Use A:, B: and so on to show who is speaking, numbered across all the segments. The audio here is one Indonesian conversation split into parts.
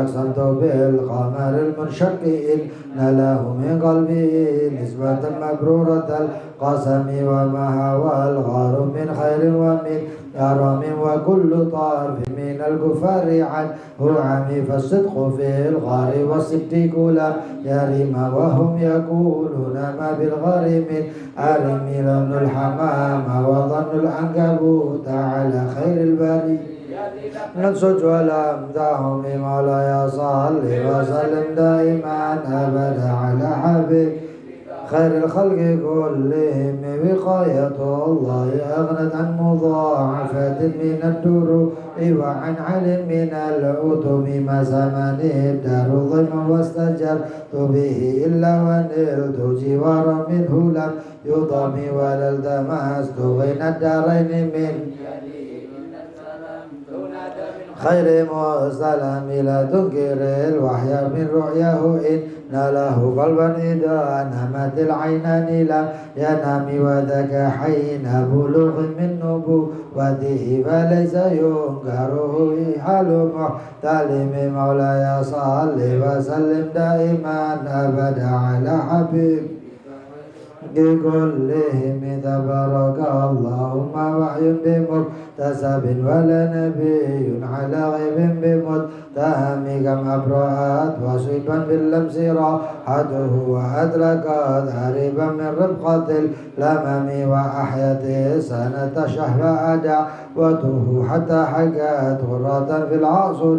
A: أقسمت بالقمر المنشق إن له من قلبه نسبة مبرورة القسم وما هوى الغار من خير ومن كرم وكل طرف من الكفار عنه عمي فالصدق في الغار والصدق لا يرم وهم يقولون ما بالغار من أرم لون الحمام وظن العنكبوت على خير البرية ننسج والأمدح بمولاي صل وسلم دائما أبدا على حبيب خير الخلق كلهم وقاية الله أغنت عن مضاعفة من الدروع وعن علم من العتم ما زمان الدار ضيما واستجرت به إلا ونلت جوارا منه لم يضم ولا التمست بين الدارين من خير مستلم لا تنكر الوحي من رؤياه إن له قلبا إذا نمت العينان لم ينام وذاك حين بلوغ من نبوته فليس ينكره حال محتلم مولاي صل وسلم دائما أبدا على حبيب كلهم تبارك اللهم وحي بمكتسب ولا نبي على غيب بمتهم كم أبرأت وصيبا باللمس راحته وأدركت هربا من ربقة الأمم وأحيت سنة شهر دعوته حتى حكت غرة في العصر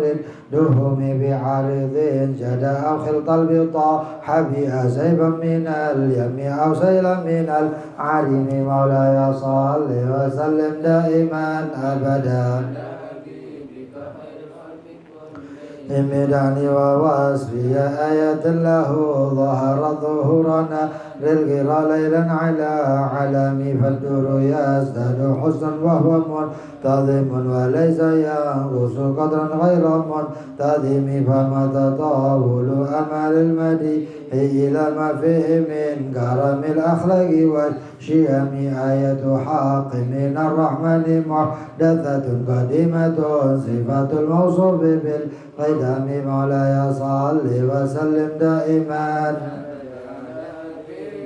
A: دهم بعارض جدا أو خلط البطاح بها سيبا من اليم أو سيلا من العرم مولاي صل وسلم دائما أبدا امدعني ووصفي آية له ظهر ظهورنا للغرى ليلا على علامي فالدور يزداد حسنا وهو منتظم وليس ينقص قدرا غير منتظم فما تطاول أمال المدي إلى ما فيه من كرم الأخلاق والشيم آية حق من الرحمن محدثة قديمة صفة الموصوف بالقدم مولاي صل وسلم دائما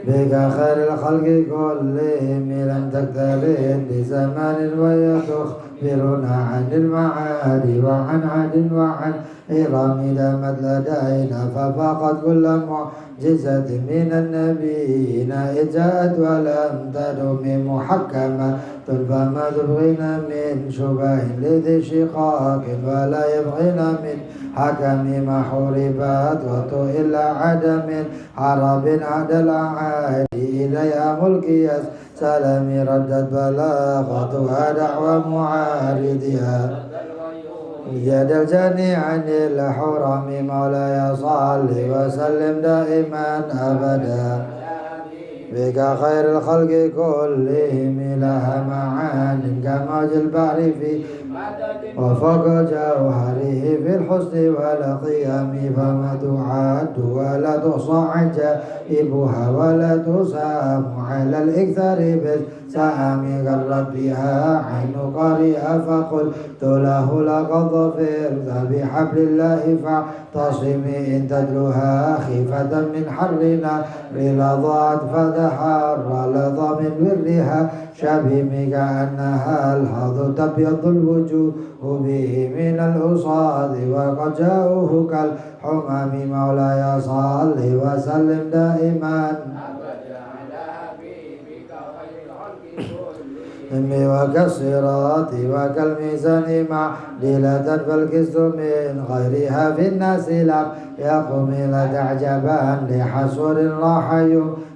A: بك خير الخلق كلهم لم تكتلين بزمان ويخبرنا عن المعاد وعن عاد وعن إرام دامت لدينا ففاقت كل معجزة من النبيين إذ جاءت ولم تدم محكمة فما تبغين من شبه لذي شقاق ولا يبغين من حكم ما حربت وطو إلا عدم عرب عدل عادي إليها ملكي سلام ردت بلاغتها دعوى معارضها يد الجني عن الحرم مولاي صل وسلم دائما أبدا بك خير الخلق كلهم لها معان كموج البحر في وفوق جوهره في الحسن والقيام فما تعد ولا تحصى عجائبها ولا تسام على الإكثار بالسام غرت بها عين قارئة فقلت له لقد ظفرت بحبل الله فاعتصمي إن تدلها خيفة من حرنا لضاعت فتحر لظى من برها شبيم كأنها الحظ تبيض الوجوه به من الأصاد وقد جاءوه كالحمام مولاي صل وسلم دائما وكالصراط وكالميزان معدلة فالكست من غيرها في الناس لم يقم لا تعجبا لحصر راح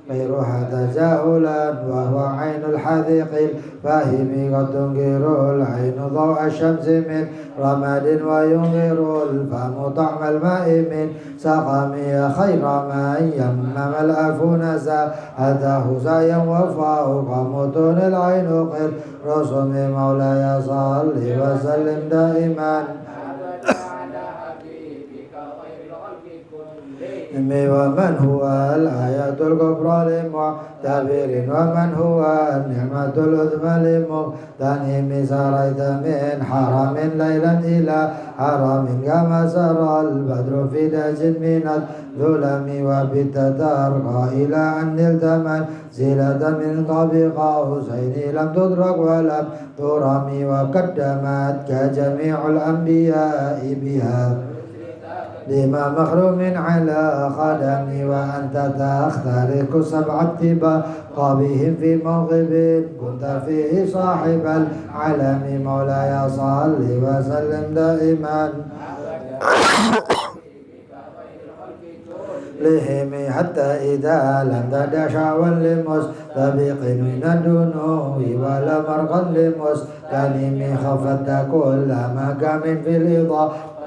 A: غيرها تجاهلا وهو عين الحذيق الفاهم قد تنكر العين ضوء الشمس من رماد وينكر الفم طعم الماء من سقم خير من يمم الأفون ساءته سعيا وفوق متون العين قر رسم مولاي صل وسلم دائما ومن هو الآية الكبرى لمعتبر ومن هو النعمة العظمى لمغتنم سريت من حرم ليلا إلى حرم كما سرى البدر في دج من الظلم وبالتدرق إلى أن نلت منزلة من قاب قوسين لم تدرك ولم ترم وقدمتك جميع الأنبياء بها لما مخروم على قدمي وأنت تخترق سبع اتباق بهم في موقف كنت فيه صاحب العالم مولاي صل وسلم دائما لهم حتى إذا لم تدع شعوا لمستبق من الدنو ولا مرقا لمستلم خفت كل مقام في الإضاءة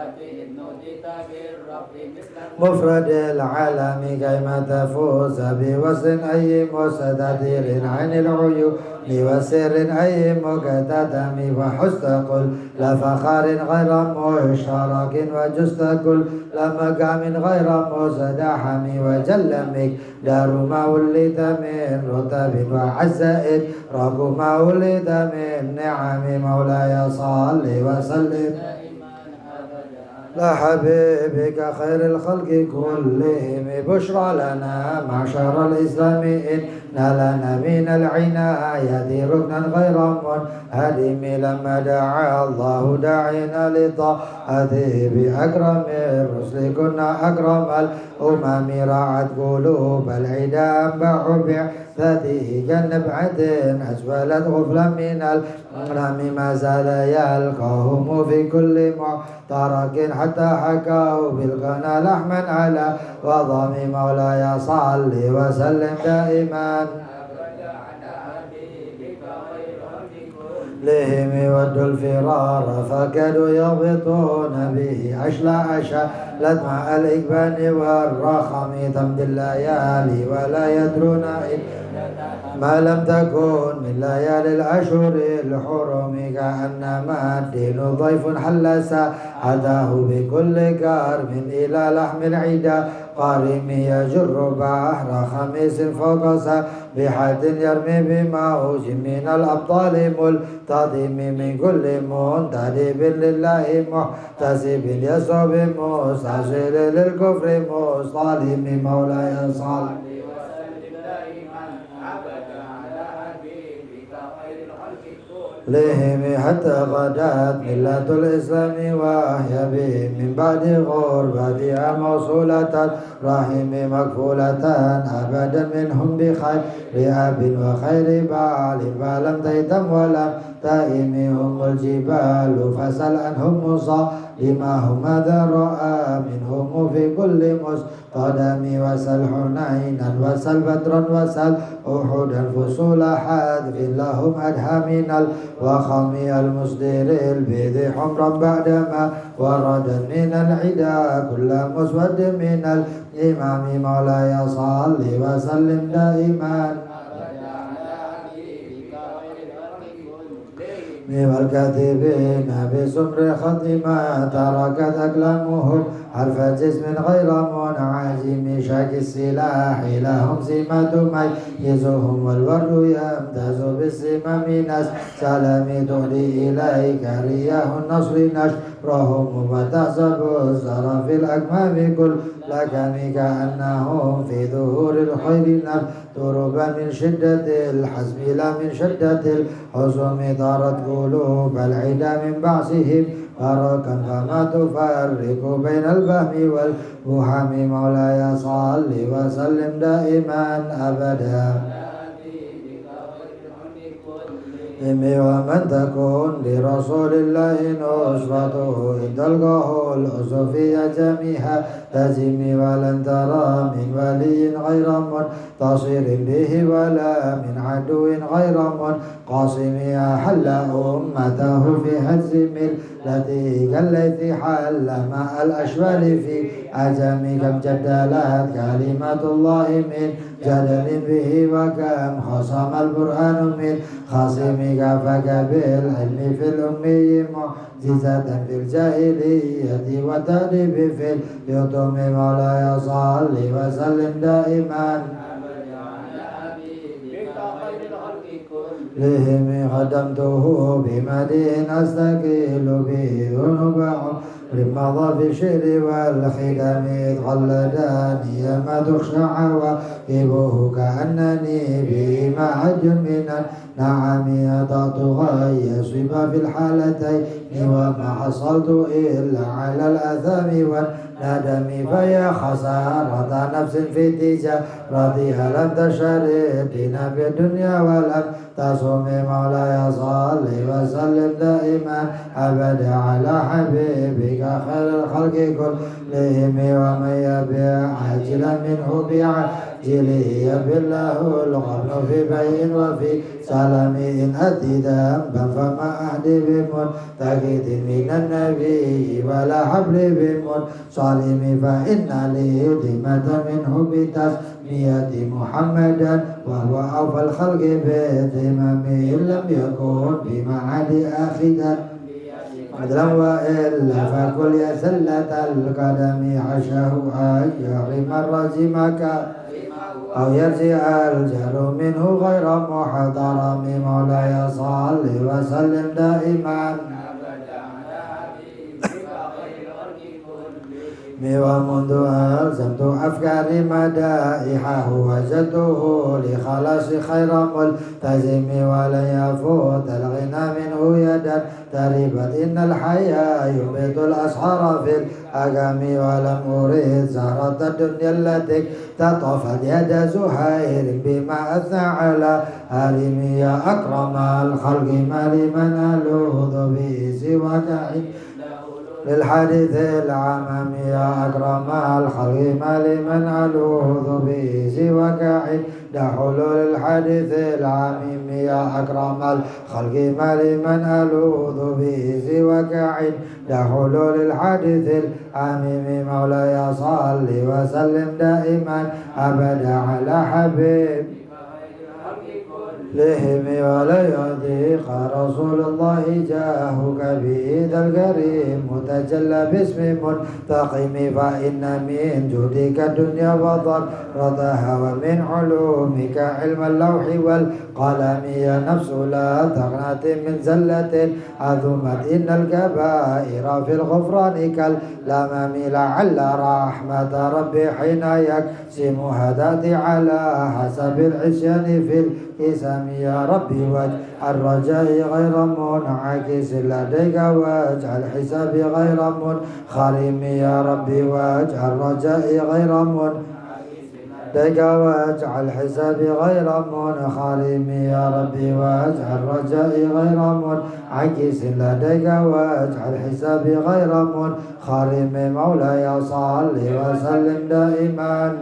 A: مفرد العالم كيما تفوز بوصل أي مستدير عن العيون وسر أي مكتتم وحست كل لفخار غير مشترك وجست كل لمقام غير مزدحم وجلمك دار ما ولد من رتب وعزائد رب ما ولد من نعم مولاي صل وسلم لحبيبك خير الخلق كلهم بشرى لنا معشر الإسلام إن لنا من العناية ركنا غير منهدم لما دعا الله داعينا لطاعته بأكرم الرسل كنا أكرم الأمم راعت قلوب العدا أنبع بعثته كالنبعة أسفلت غفلا من الغرام ما زال يلقاهم في كل معترك حتى حكوا بالغنى لحما على وضم مولاي صل وسلم دائما لهم ودوا الفرار فكادوا يضبطون به أشلت مع الإكبان والرخم تمضي الليالي ولا يدرون ما لم تكن من ليالي الأشهر الحرم كأنما الدين ضيف حل ساعته بكل كرم إلى لحم العدا قارم يجر بحر خميس فوق سبحة يرمي بموج من الأبطال ملتضم من كل منتدب لله محتسب يصب مستعجل للكفر مصطلم مولاي صل لهم حتى غدات ملة الإسلام وهي بهم من بعد غربتها موصولة رحم مكفولة أبدا منهم بخير أب وخير بعل فلم تيتم ولم تئمهم الجبال فسل عنهم مصالمهم ماذا رأى منهم في كل مصطدم وسل حنينا وسل بدرا وسل أحدا فصول حذف لهم أدهى من الوخم المصدر البيض حمرا بعدما ورد من العدا كل مسود من الإمام مولاي صل وسلم دائما والكاتبين بسمر خطما تركت أقلامهم حرف جسم غير منعجم شاك السلاح لهم سمة ميزهم والورد يمتاز بالسمم ناس سلام تهدي إليك رياح النصر نشرهم وتحسب الزر في الأكمام كل لكم كأنهم في ظهور الخير تربا من شدة الحزم لا من شدة الحزم طارت قلوب العدا من بعثهم فرقا فما تفرق بين البهم والوهم مولاي صل وسلم دائما أبدا ومن تكون لرسول الله نصرته إن تلقاه الأصفية جميعا تزم ولن ترى من ولي غير منتصر به ولا من عدو غير منقاسم أحل أمته في حز ملته كالذي حل مع الأشبال في عجم كم جدلت كلمة الله من جدل به وكم خصم البرهان من خاصم كافك بالعلم في الأمي معجزة في الجاهلية والتأديب في اليتم مولاي صل وسلم دائما لهم خدمته بمدين أستقيل به ذنوبهم لمضى في الشر والخدم إذ خلداني ما تخشع وكبه كأنني به معج من النعم أطعت غاية صبا في الحالتين وما حصلت إلا على الأثام والندم فيا خسارة نفس في تجارتها لم تشردنا في الدنيا ولم تصوم مولاي صل وسلم دائما أبدا على حبيبك خير الخلق كلهم ومن يبيع عاجلا منه بعاجله يبي له الغبن في بيع وفي سلام إن أتي ذنبا فما أهدي بمنتقد من النبي ولا حبل بمنصلم فإن لي ذمة منه بتسمية محمدا وهو أوفى الخلق بذمم إن لم يكن بمعاد آخدا عدلا وإلا فكل يسلة القدم عشه أن يحرم الرجمك أو يرجع الجهل منه غير محترم مولاي صل وسلم دائما ومنذ ألزمت أفكاري مدائحه وجدته لخلاص خير ملتزم ولن يفوت الغنى منه يدا تربت إن الحياة يبيد الأسحار في الأقام ولم أريد زهرة الدنيا التي تطفت يد زهير بما أثنى على هارم يا أكرم الخلق ما لمن ألوذ به سواك للحديث العمم يا أكرم الخلق ما لمن ألوذ به سواك عند حلول الحديث العميم يا أكرم الخلق ما لمن ألوذ به سواك عند حلول الحديث العميم مولاي صل وسلم دائما أبدا على حبيب لهم ولا يضيق رسول الله جاهك به ذا الكريم متجلى باسم منتقم فإن من جودك الدنيا وضرتها ومن علومك علم اللوح والقلم يا نفس لا تقنط من زلة عظمت إن الكبائر في الغفران كالأمام لعل رحمة ربي حين يقسمها تأتي على حسب العصيان في الإسام يا ربي واجعل رجائي غير منعكس لديك واجعل حسابي غير منخرم يا ربي واجعل رجائي غير منعكس واجعل حسابي غير منخرم يا ربي واجعل رجائي غير منعكس لديك واجعل حسابي غير منخرم مولاي صل وسلم دائما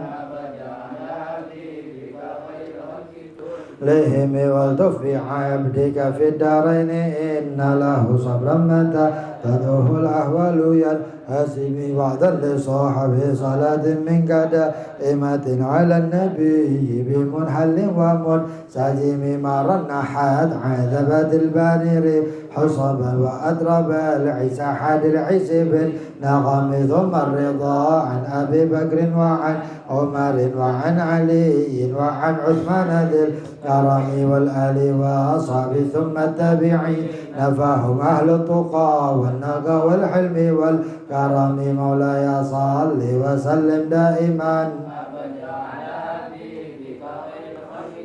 A: لهم والتف بعبدك في الدارين إن له صبرا متى تدعوه الأهوال ينهزم وعدا لصاحب صلاة منك دائمة على النبي بمنحل ومنسجم مر النحات عذبت البانير حصبا وأدرب العيسى حاد العيسى بالنغم ثم الرضا عن أبي بكر وعن عمر وعن علي وعن عثمان ذي الكرم والآل وأصحاب ثم التابعين نفاهم أهل التقى والنقى والحلم والكرم مولاي صل وسلم دائما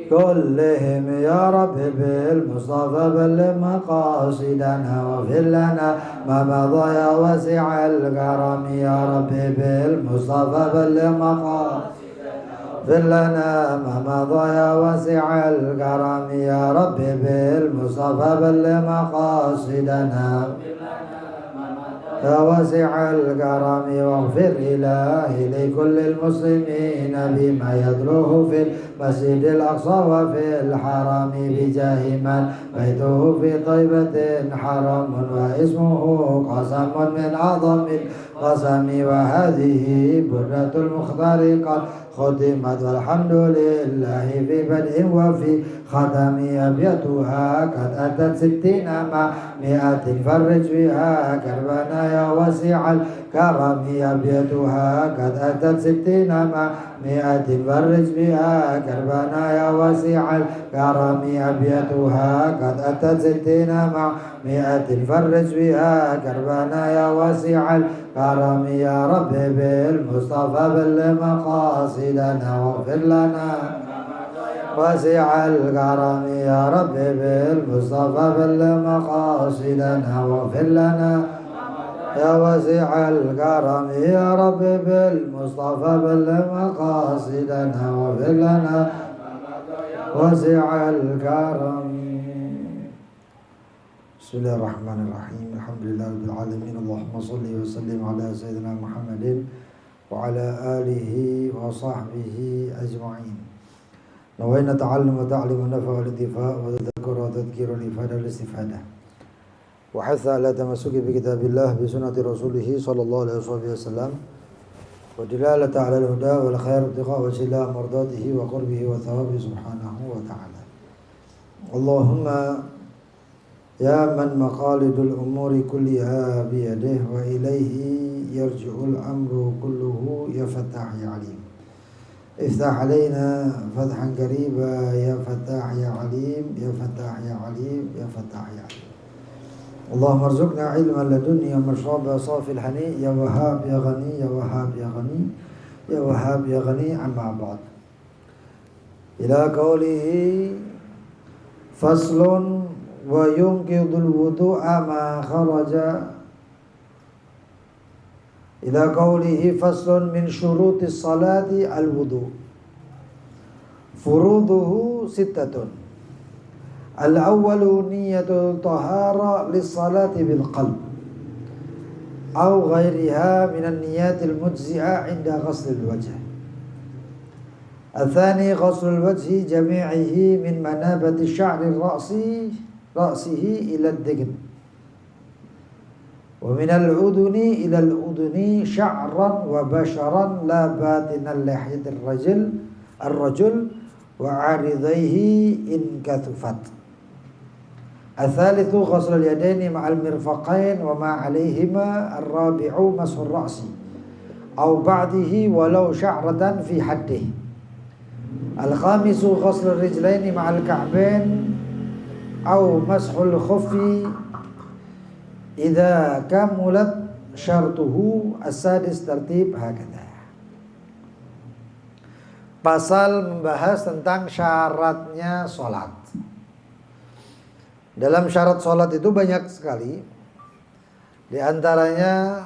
A: كلهم يا رب بالمصطفى بلغ مقاصدنا واغفر لنا ما مضى يا واسع الكرم يا رب بالمصطفى بلغ مقاصدنا اغفر لنا ما مضى يا واسع الكرم يا رب بالمصطفى بلغ مقاصدنا يا واسع الكرم واغفر إلهي لكل المسلمين بما يتلوه في المسجد الأقصى وفي الحرم بجاه من بيته في طيبة حرم واسمه قسم من أعظم القسم وهذه بردة المختار قد ختمت والحمد لله في بدء وفي ختم أبيتها قد أتت 60 مع 100 فرج بها كربنا يا واسع الكرم أبيتها قد أتت 60 مع 100 فرج بها كربنا يا واسع الكرم أبيتها قد أتت 60 مع 100 فرج بها كربنا يا واسع الكرم يا رب بالمصطفى بالمقاصدنا واغفر لنا واسع الكرم يا رب بالمصطفى بالمقاصدنا واغفر لنا يا واسع الكرم يا رب بالمصطفى بالمقاصدنا واغفر لنا واسع الكرم. بسم الله الرحمن الرحيم الحمد لله رب العالمين اللهم صل وسلم على سيدنا محمد وعلى آله وصحبه أجمعين. نوينا تعلم وتعليم النفع والانتفاع وتذكر وتذكير الإفادة والاستفادة وحث على تمسك بكتاب الله بسنة رسوله صلى الله عليه وسلم ودلالة على الهدى والخير ابتغاء وجه الله مرضاته وقربه وثوابه سبحانه وتعالى. اللهم يا من مقاليد الأمور كلها بيده وإليه يرجع الأمر كله يا فتاح يا عليم افتح علينا فتحا قريبا يا فتاح يا عليم يا فتاح يا عليم يا فتاح يا عليم. اللهم ارزقنا علما لدني مشربا صافي الحني يا وهاب يا غني يا وهاب يا غني يا وهاب يا غني عما بعد. إلى قوله فصل وينقض الوضوء ما خرج إلى قوله فصل من شروط الصلاة الوضوء فروضه 6. الأول نية الطهارة للصلاة بالقلب أو غيرها من النيات المجزئة عند غسل الوجه. الثاني غسل الوجه جميعه من منابت شعر رأسه إلى الدقن ومن الأذن إلى الأذن شعرا وبشرا لا باطن اللحية الرجل وعارضيه إن كثفت. الثالث غسل اليدين مع المرفقين وما عليهما. الرابع مسح الرأس أو بعده ولو شعرة في حده. الخامس غسل الرجلين مع الكعبين أو مسح الخف إذا كملت شرطه. السادس tertib hakadha. Pasal membahas tentang syaratnya sholat. Dalam syarat sholat itu banyak sekali. Di antaranya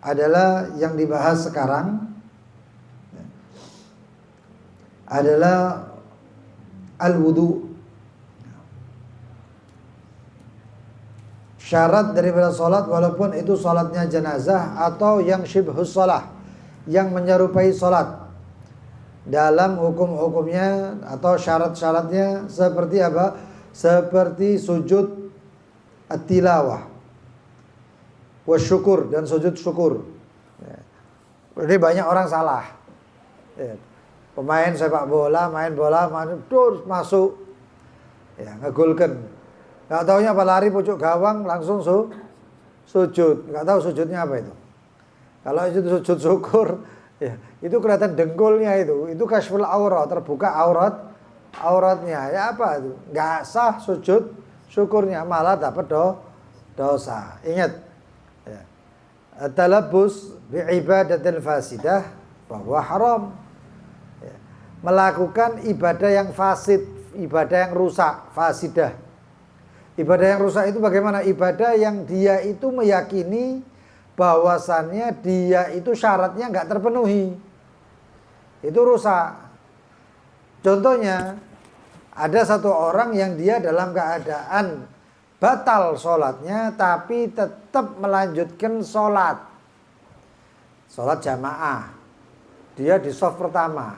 A: adalah yang dibahas sekarang adalah al-wudu. Syarat daripada sholat walaupun itu sholatnya jenazah atau yang syibhus sholah, yang menyerupai sholat. Dalam hukum-hukumnya atau syarat-syaratnya seperti apa? Seperti sujud at-tilawah wasyukur dan sujud syukur. Jadi banyak orang salah. Pemain sepak bola, main bola, terus masuk ngegolkan. Gak taunya apa lari pucuk gawang langsung sujud. Gak tahu sujudnya apa itu. Kalau itu sujud syukur, ya, itu kelihatan dengkulnya itu kasful aurat, terbuka auratnya. Ya apa itu? Gak sah sujud syukurnya, malah dapat dosa. Ingat, ya. Talabbus bi'ibadatil fasidah bahwa haram. Ya. Melakukan ibadah yang fasid, ibadah yang rusak, fasidah. Ibadah yang rusak itu bagaimana? Ibadah yang dia itu meyakini bahwasannya dia itu syaratnya nggak terpenuhi. Itu rusak. Contohnya, ada satu orang yang dia dalam keadaan batal sholatnya tapi tetap melanjutkan sholat. Sholat jamaah. Dia di shaf pertama.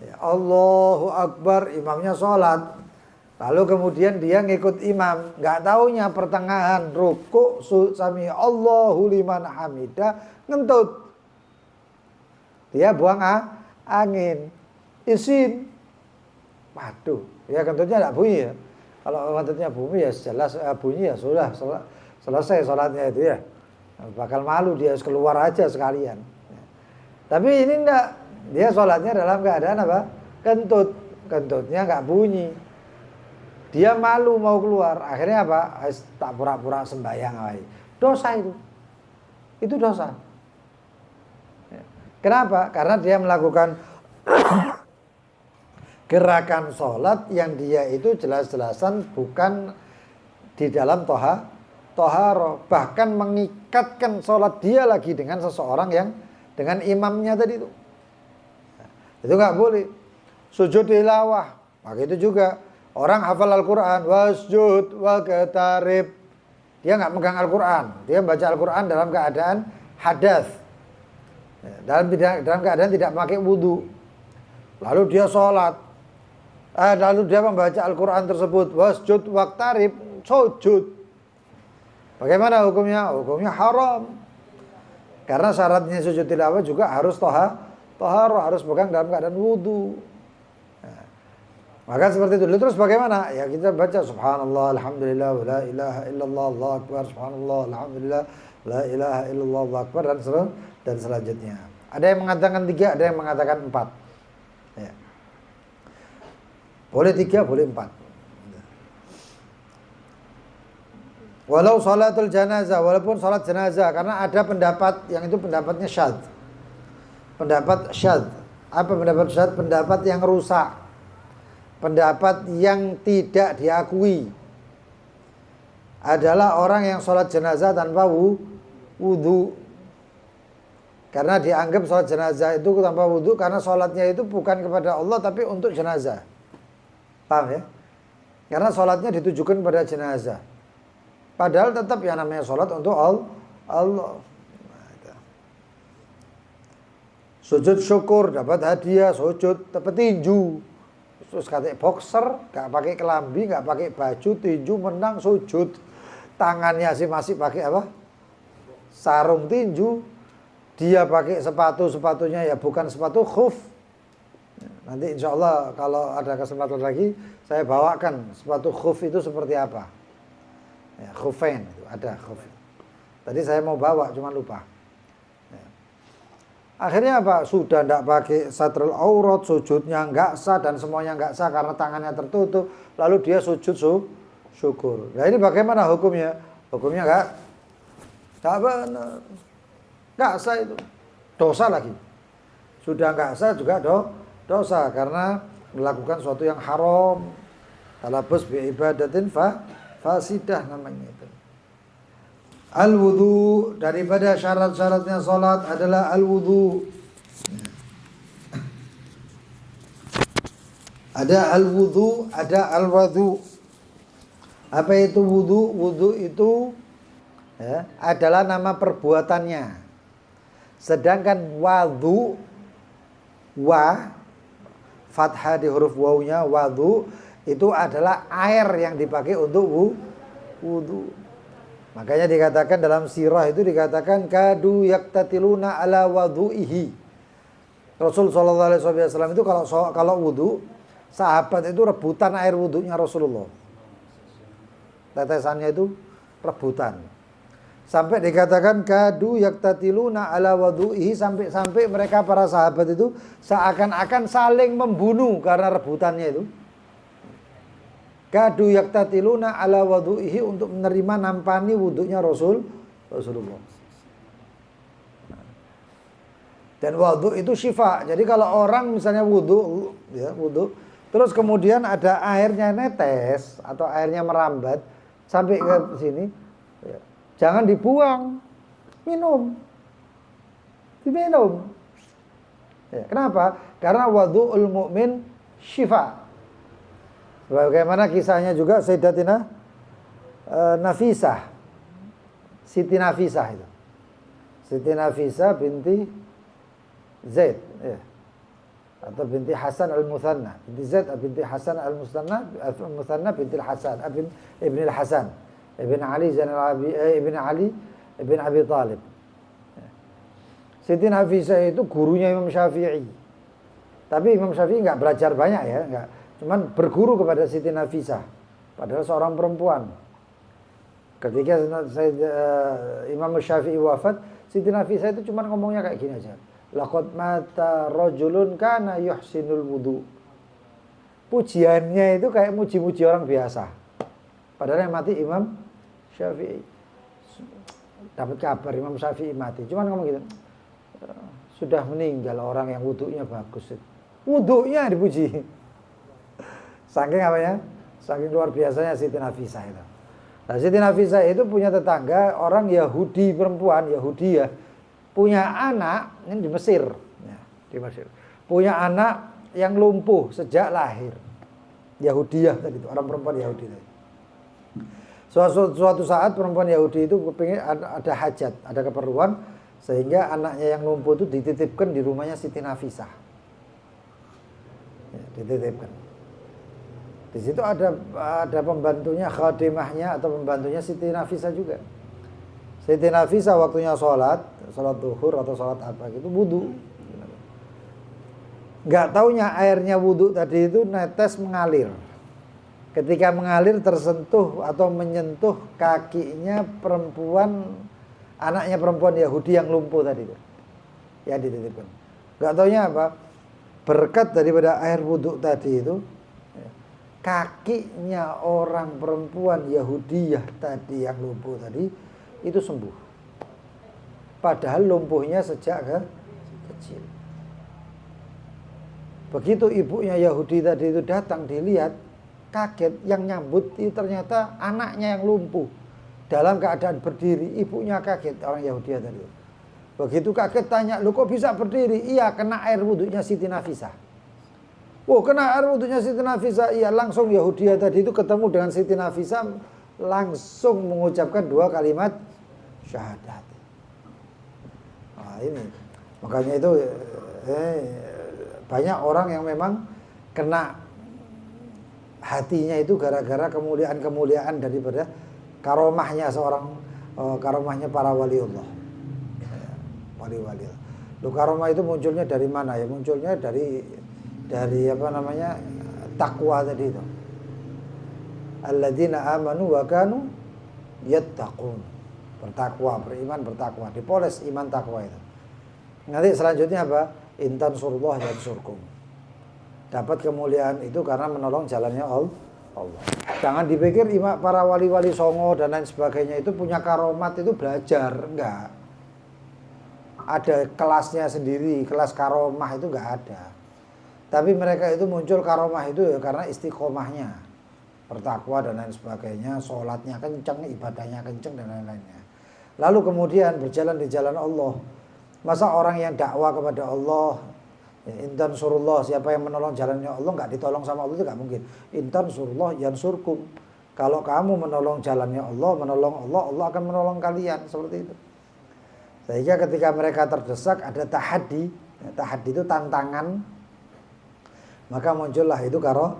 A: Ya, Allahu Akbar, imamnya sholat. Lalu kemudian dia ngikut imam, nggak taunya pertengahan rukuk sami Allahu liman hamidah ngentut. Dia buang angin, izin. Waduh, ya kentutnya enggak bunyi ya. Kalau kentutnya bunyi ya jelas bunyi ya sudah selesai sholatnya itu ya. Bakal malu dia harus keluar aja sekalian. Tapi ini enggak, dia sholatnya dalam keadaan apa? Kentutnya enggak bunyi. Dia malu mau keluar, akhirnya apa? Tak pura-pura sembahyang. Dosa itu. Itu dosa. Kenapa? Karena dia melakukan gerakan sholat yang dia itu jelas-jelasan bukan di dalam toharo, bahkan mengikatkan sholat dia lagi dengan seseorang yang dengan imamnya tadi itu. Itu nggak boleh. Sujud tilawah, maka itu juga orang hafal Al-Quran, wasjud wa qatarib. Dia nggak megang Al-Quran, dia baca Al-Quran dalam keadaan hadas, dalam keadaan tidak pakai wudhu. Lalu dia sholat, lalu dia membaca Al-Quran tersebut, wasjud waqtarib, sujud. Bagaimana hukumnya? Hukumnya haram. Karena syaratnya sujud tilawah juga harus toharo, harus pegang dalam keadaan wudhu. Maka seperti itu. Terus bagaimana? Ya kita baca subhanallah, alhamdulillah, wa la ilaha illallah, Allahu akbar, subhanallah, alhamdulillah, la ilaha illallah, Allahu akbar, dan selanjutnya. Ada yang mengatakan 3, ada yang mengatakan 4. Ya. Boleh 3, boleh 4. Walau salatul janazah, walaupun salat jenazah, karena ada pendapat yang itu pendapatnya syadz. Pendapat syadz. Apa pendapat syadz? Pendapat yang rusak. Pendapat yang tidak diakui adalah orang yang sholat jenazah tanpa wudhu. Karena dianggap sholat jenazah itu tanpa wudhu, karena sholatnya itu bukan kepada Allah tapi untuk jenazah. Paham ya? Karena sholatnya ditujukan pada jenazah. Padahal tetap yang namanya sholat untuk Allah. Sujud syukur, dapat hadiah, sujud, dapat tinju. Terus kata boxer, gak pakai kelambi, gak pakai baju, tinju, menang, sujud. Tangannya masih pakai apa? Sarung tinju. Dia pakai sepatunya ya bukan sepatu khuf. Nanti insya Allah kalau ada kesempatan lagi, saya bawakan sepatu khuf itu seperti apa. Ya, khufain, ada khuf. Tadi saya mau bawa, cuma lupa. Akhirnya apa? Sudah tidak pakai satrul aurat, sujudnya nggak sah dan semuanya nggak sah karena tangannya tertutup. Lalu dia sujud syukur. Nah ini bagaimana hukumnya? Hukumnya nggak benar, nggak sah itu, dosa lagi. Sudah nggak sah juga dosa karena melakukan sesuatu yang haram. Talabus bi ibadatin fasidah namanya itu. Al-wudu, daripada syarat-syaratnya salat adalah al-wudu. Ada al-wudu, ada al-wudu. Apa itu wudu? Wudu itu ya, adalah nama perbuatannya. Sedangkan wadu, fathah di huruf wawunya, wadu itu adalah air yang dipakai untuk wudu. Makanya dikatakan dalam sirah itu dikatakan kadu yaktatiluna ala wadu'ihi. Rasul SAW itu kalau wudu, sahabat itu rebutan air wudunya Rasulullah. Tetesannya itu rebutan. Sampai dikatakan kadu yaktatiluna ala wadu'ihi, sampai mereka para sahabat itu seakan-akan saling membunuh karena rebutannya itu. Kadu yaktatiluna ala wadu'ihi, untuk menerima nampani wudunya Rasulullah. Dan wudu itu syifa. Jadi kalau orang misalnya wudu, terus kemudian ada airnya netes atau airnya merambat sampai ke sini, ya, jangan dibuang, diminum. Ya, kenapa? Karena wudu'ul mu'min syifa. Bagaimana kisahnya juga Sayyidatina Nafisah, Siti Nafisah itu, Siti Nafisah binti Zaid. Ya. atau binti Hasan al-Muthanna, binti Zaid binti Hasan al-Muthanna binti Hasan ibn al-Hasan ibn Ali Zainal ibn Ali ibn Abi Thalib. Siti Nafisah itu gurunya Imam Syafi'i. Tapi Imam Syafi'i enggak belajar banyak ya, enggak. Cuman berguru kepada Siti Nafisah. Padahal seorang perempuan. Ketika Imam Syafi'i wafat, Siti Nafisah itu cuma ngomongnya kayak gini aja. Laqad mata rajulun kana yuhsinul wudu. Pujiannya itu kayak muji-muji orang biasa. Padahal yang mati Imam Syafi'i. Dapat kabar Imam Syafi'i mati. Cuman ngomong gitu. Sudah meninggal orang yang wudunya bagus. Wudunya dipuji. Saking apa ya? Saking luar biasanya Siti Nafisah itu. Nah, Siti Nafisah itu punya tetangga orang Yahudi perempuan, Yahudi ya, punya anak ini di Mesir, ya, di Mesir. Punya anak yang lumpuh sejak lahir. Yahudiyah tadi itu, orang perempuan Yahudi tadi. Suatu saat perempuan Yahudi itu kepingin ada hajat, ada keperluan, sehingga anaknya yang lumpuh itu dititipkan di rumahnya Siti Nafisah. Ya, dititipkan. Di situ ada pembantunya, khadimahnya atau pembantunya Siti Nafisah juga. Siti Nafisah waktunya sholat zuhur atau sholat apa gitu, wudu. Nggak taunya airnya wudu tadi itu netes mengalir. Ketika mengalir tersentuh atau menyentuh kakinya perempuan, anaknya perempuan Yahudi yang lumpuh tadi itu. Ya dititipkan. Nggak taunya apa? Berkat daripada air wudu tadi itu, kakinya orang perempuan Yahudiyah tadi yang lumpuh tadi itu sembuh. Padahal lumpuhnya sejak kecil. Begitu ibunya Yahudi tadi itu datang, dilihat, kaget, yang nyambut itu ternyata anaknya yang lumpuh dalam keadaan berdiri. Ibunya kaget, orang Yahudiyah tadi. Begitu kaget tanya, "Lu kok bisa berdiri?" "Iya, kena air wudunya Siti Nafisah." Oh, kena air wudunya Siti Nafisah. Iya, langsung Yahudiyah tadi itu ketemu dengan Siti Nafisah, langsung mengucapkan 2 kalimat syahadat. Nah, ini makanya itu banyak orang yang memang kena hatinya itu gara-gara kemuliaan-kemuliaan daripada karomahnya seorang, karomahnya para waliullah. Wali-wali. Lu karomah itu munculnya dari mana ya? Munculnya dari apa namanya, takwa tadi itu. Alladzina amanu wa kanu yattaqun. Bertakwa, beriman, bertakwa. Dipoles iman takwa itu. Nanti selanjutnya apa? Intan surullah yansurkum. Dapat kemuliaan itu karena menolong jalannya Allah. Jangan dipikir para wali-wali songo dan lain sebagainya itu punya karomat itu belajar, enggak. Ada kelasnya sendiri, kelas karomah itu enggak ada. Tapi mereka itu muncul karomah itu ya karena istiqomahnya, bertakwa dan lain sebagainya, sholatnya kenceng, ibadahnya kenceng dan lain-lainnya. Lalu kemudian berjalan di jalan Allah. Masa orang yang dakwah kepada Allah, ya, intan surullah, siapa yang menolong jalannya Allah nggak ditolong sama Allah itu nggak mungkin. Intan surullah yansurkum. Kalau kamu menolong jalannya Allah, menolong Allah, Allah akan menolong kalian, seperti itu. Sehingga ketika mereka terdesak ada tahaddi, ya, tahaddi itu tantangan. Maka muncullah itu karomah.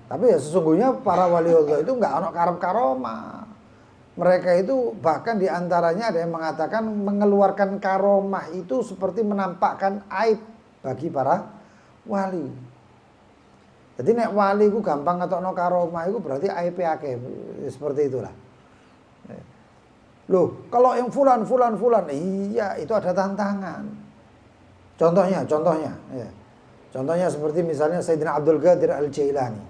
A: Tapi ya sesungguhnya para waliullah itu enggak ono karomah. Mereka itu bahkan diantaranya ada yang mengatakan mengeluarkan karomah itu seperti menampakkan aib bagi para wali. Jadi nek wali ku gampang ngetokno karomah itu berarti aib akeh, seperti itulah. Loh, kalau yang fulan, iya itu ada tantangan. Contohnya, ya. Contohnya seperti misalnya Sayyidina Abdul Qadir Al-Jailani.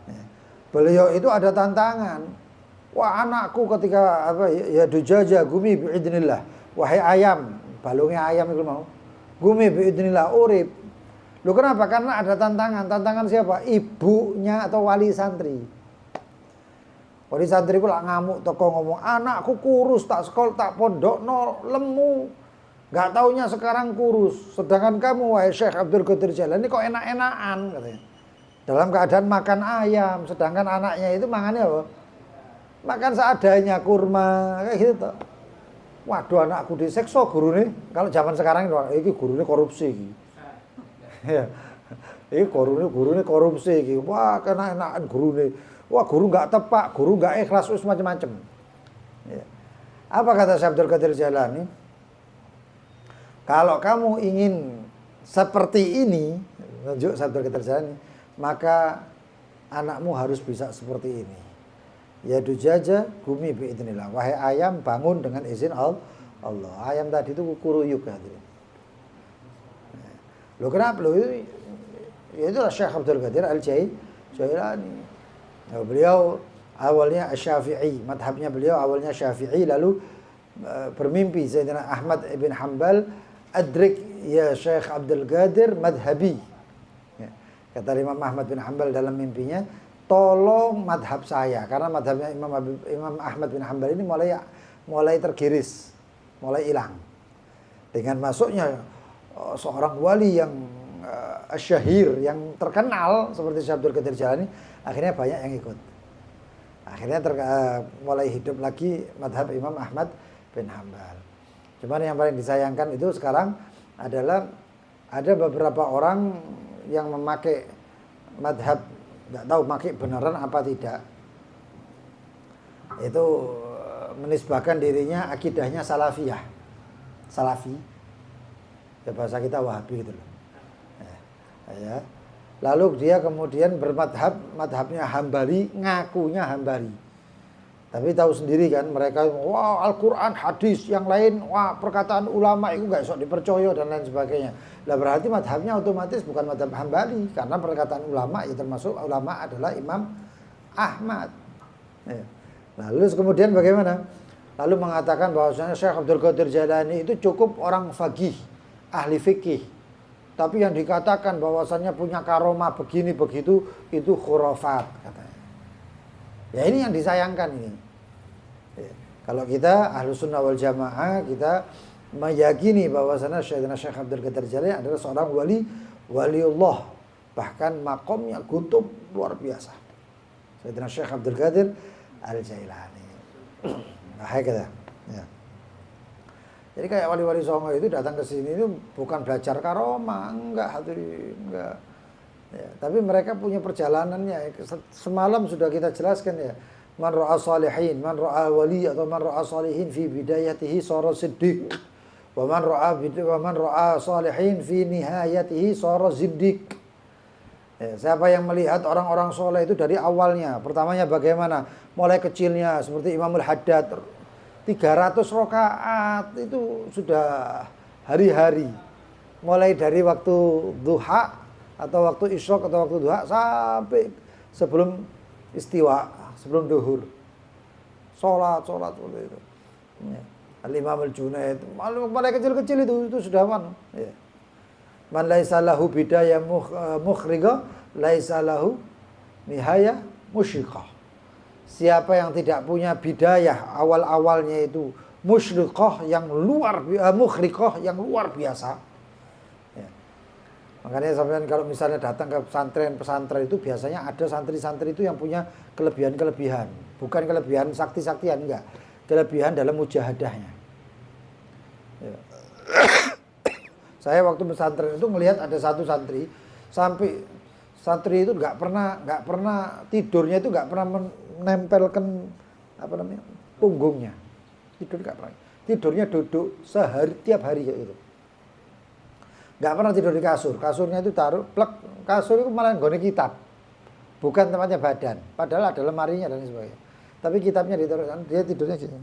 A: Ya. Beliau itu ada tantangan. Wah, anakku ketika apa ya dujaja gumi biidznillah. Wahai ayam, balungnya ayam itu mau. Gumi biidznillah urip. Loh kenapa? Karena ada tantangan. Tantangan siapa? Ibunya atau wali santri. Wali santri ku lak ngamuk toko ngomong, "Anakku kurus, tak sekolah, tak pondok, no lemu." Gak taunya sekarang kurus. Sedangkan kamu wahai Syekh Abdul Qadir Jailani kok enak-enakan katanya. Dalam keadaan makan ayam, sedangkan anaknya itu makannya apa? Makan seadanya, kurma, kayak gitu. waduh anakku disiksa gurune. Kalau zaman sekarang iki gurune korupsi iki. Ya. Iki gurune korupsi iki. Wah, kena-enakan gurune. Wah, guru enggak tepak, guru enggak ikhlas, wis macam-macam. Ya. Apa kata Syekh Abdul Qadir Jailani? Kalau kamu ingin seperti ini, menunjuk Syekh Abdul Qadir Jailani, maka anakmu harus bisa seperti ini. Ya dujaja gumi biidznillah. Wahai ayam, bangun dengan izin Allah. Ayam tadi itu kukuruyuk hadirin. Loh kenapa? Loh itu Syekh Abdul Qadir Al-Jailani. Nah, beliau awalnya Syafi'i, madhabnya beliau awalnya Syafi'i, lalu bermimpi Sayyidina Ahmad ibn Hanbal, adrik ya Syekh Abdul Qadir madhabi. Ya. Kata Imam Ahmad bin Hanbal dalam mimpinya, tolong madhab saya, karena madhabnya Imam Ahmad bin Hanbal ini mulai tergiris, mulai hilang. Dengan masuknya seorang wali yang syahir, yang terkenal seperti Syekh Abdul Qadir Jailani, akhirnya banyak yang ikut. Akhirnya mulai hidup lagi madhab Imam Ahmad bin Hanbal. Cuman yang paling disayangkan itu sekarang adalah ada beberapa orang yang memakai madhab, nggak tahu pakai beneran apa tidak, itu menisbahkan dirinya akidahnya salafiyah, salafi, ya bahasa kita wahabi gitu loh. Ya. Lalu dia kemudian madhabnya Hambali, ngakunya Hambali, tapi tahu sendiri kan mereka, wah Al-Quran, hadis, yang lain, wah perkataan ulama itu nggak sok dipercaya dan lain sebagainya. Lah berarti madhabnya otomatis bukan madhab Hambali, karena perkataan ulama ya termasuk ulama adalah Imam Ahmad. Ya. Lalu kemudian bagaimana? Lalu mengatakan bahwasanya Syekh Abdul Qadir Jailani itu cukup orang faqih, ahli fikih. Tapi yang dikatakan bahwasannya punya karomah begini begitu itu khurafat katanya. Ya ini yang disayangkan ini. Ya. Kalau kita Ahlus Sunnah wal Jamaah, kita meyakini bahwasanya Syekh Abdul Qadir Jailani adalah seorang waliullah, bahkan makomnya kutub luar biasa. Sayyidina Syekh Abdul Qadir Al-Jailani. Nah, kata. Ya. Jadi kayak wali-wali songo itu datang ke sini itu bukan belajar karomah, enggak hadirin, enggak. Ya, tapi mereka punya perjalanannya. Semalam sudah kita jelaskan ya. Man ra'a salihin, man ra'a wali atau man ra'a salihin fi bidayatihi sara siddiq. Wa man ra'a salihin fi nihayatihi sara ziddiq. Ya, siapa yang melihat orang-orang soleh itu dari awalnya, pertamanya bagaimana? Mulai kecilnya seperti Imamul Haddad, 300 rakaat itu sudah hari-hari. Mulai dari waktu duha atau waktu isyraq atau waktu duha sampai sebelum istiwa, sebelum duhur. Sholat seperti itu. Ya. Al-Imam Al-Junaid, mulai kecil-kecil itu sudah man. Ya. Man laisa lahu bidayah mukhriqa, laisa lahu nihayah musyriqah. Siapa yang tidak punya bidayah awal-awalnya itu musyriqah yang mukhriqah yang luar biasa. Ya. Makanya sampean kalau misalnya datang ke pesantren itu biasanya ada santri-santri itu yang punya kelebihan-kelebihan, bukan kelebihan sakti-saktian, enggak, kelebihan dalam mujahadahnya. Ya. Saya waktu pesantren itu melihat ada satu santri, sampai santri itu nggak pernah tidurnya itu nggak pernah menempelkan punggungnya, tidur nggak pernah, tidurnya duduk tiap hari kayak gitu, nggak pernah tidur di kasurnya itu taruh plek, kasur itu malah nggone kitab, bukan tempatnya badan, padahal ada lemarinya dan sebagainya, tapi kitabnya ditaruhkan, dia tidurnya gitu.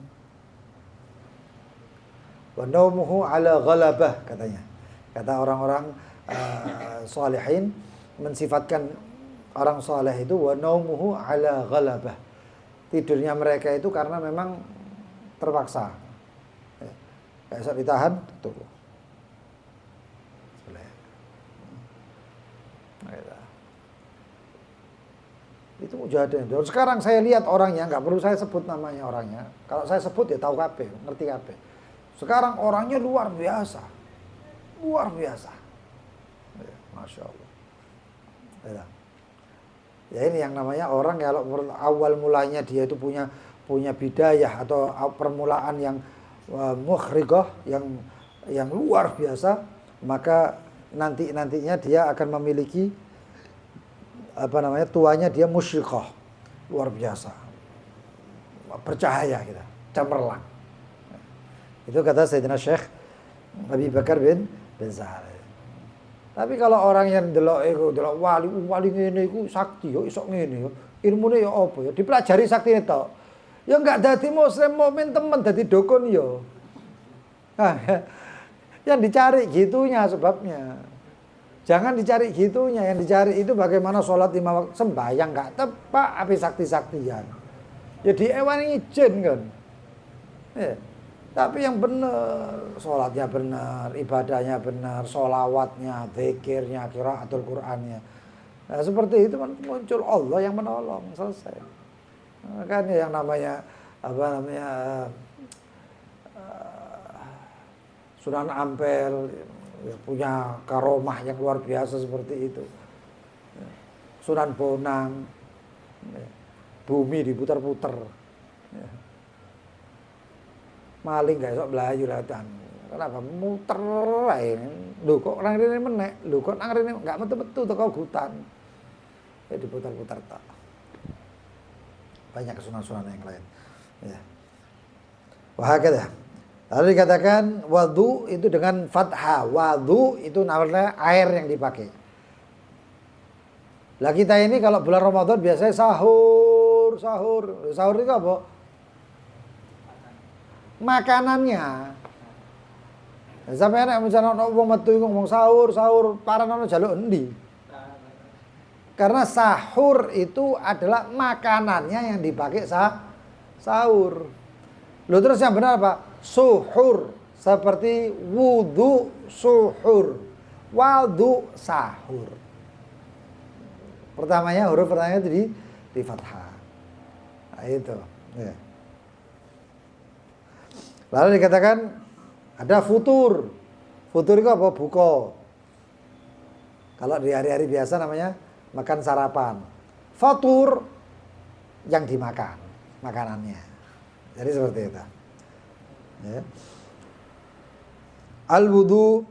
A: Wa naumuhu ala ghalabah katanya, kata orang-orang salihin mensifatkan orang saleh itu wa naumuhu ala ghalabah. Tidurnya mereka itu karena memang terpaksa. Ya. Kayak bisa ditahan, tuh. Itu mujahadah. Dan sekarang saya lihat orangnya, nggak perlu saya sebut namanya orangnya. Kalau saya sebut ya tahu kabeh, ngerti kabeh. Sekarang orangnya luar biasa. Luar biasa. Ya, Masya Allah. Ya ini yang namanya orang kalau awal mulanya dia itu punya bidayah atau permulaan yang mukhriqah yang luar biasa, maka nantinya dia akan memiliki tuanya dia musyriqah, luar biasa, bercahaya kita, cemerlang. Itu kata Sayyidina Syekh Abi Bakar bin Sa'ad. Tapi kalau orang yang delok wali ngene iku sakti yo iso ngene yo. Ilmune yo apa ya? Dipelajari saktine tok. Ya enggak dadi muslim mukmin temen dadi dukun yo. Nah, yang dicari gitunya sebabnya. Jangan dicari gitunya, yang dicari itu bagaimana sholat 5 waktu, sembahyang enggak tepak api sakti-saktian. Ya diewani jin kan. Ya. Tapi yang benar, sholatnya benar, ibadahnya benar, sholawatnya, zikirnya, qiraatul Qur'annya. Nah, seperti itu kan muncul Allah yang menolong, selesai. Makanya yang namanya Sunan Ampel ya, punya karomah yang luar biasa seperti itu. Sunan Bonang, ya, bumi diputar-putar. Ya. Maling gak esok belayu lautan. Kenapa? Muter ae. Lho kok nang rene menek, lho kok nang rene gak metu-metu teko hutan. Ya diputar-putar tak. Banyak kesunan-sunan yang lain. Ya. Wahakala. Lalu dikatakan wadu itu dengan fathah. Wadu itu namanya air yang dipakai. Lah kita ini kalau bulan Ramadan biasanya sahur. Sahur itu apa? Makanannya. Sampai nek misalnya wong metu ngomong sahur, paranono jaluk endi? Karena sahur itu adalah makanannya yang dipakai sahur. Loh terus yang benar apa? Suhur. Seperti wudu suhur. Wadu sahur. Huruf pertamanya itu di fathah. Nah, itu. Ya. Lalu dikatakan ada futur. Futur itu apa? Buka. Kalau di hari-hari biasa namanya makan sarapan. Fatur yang dimakan makanannya. Jadi seperti itu. Ya. Al-wudu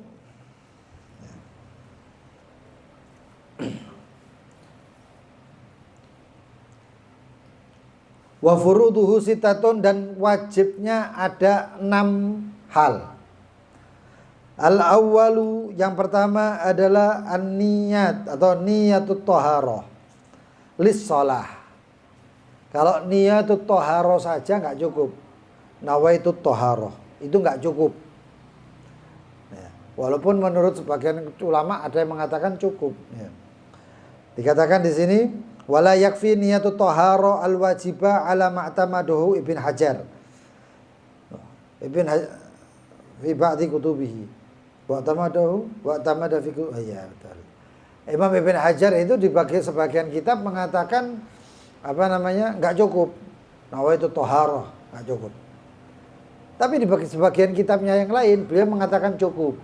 A: wa furuduhu sitatun, dan wajibnya ada 6 hal. Al-awwalu, yang pertama adalah an-niyat atau niyatut thaharah lis-shalah. Kalau niyatut thaharah saja enggak cukup. Nawaitut thaharah itu enggak cukup. Ya. Walaupun menurut sebagian ulama ada yang mengatakan cukup. Ya. Dikatakan di sini wala yakfi niyatut tahara al-wajibah ala ma'tamaduhu Ibn Hajar. Fi ba'di kutubihi. Wa'tamada fi ya betul. Imam Ibn Hajar itu di sebagian kitab mengatakan enggak cukup. Nawaitu tahara enggak cukup. Tapi di sebagian kitabnya yang lain beliau mengatakan cukup.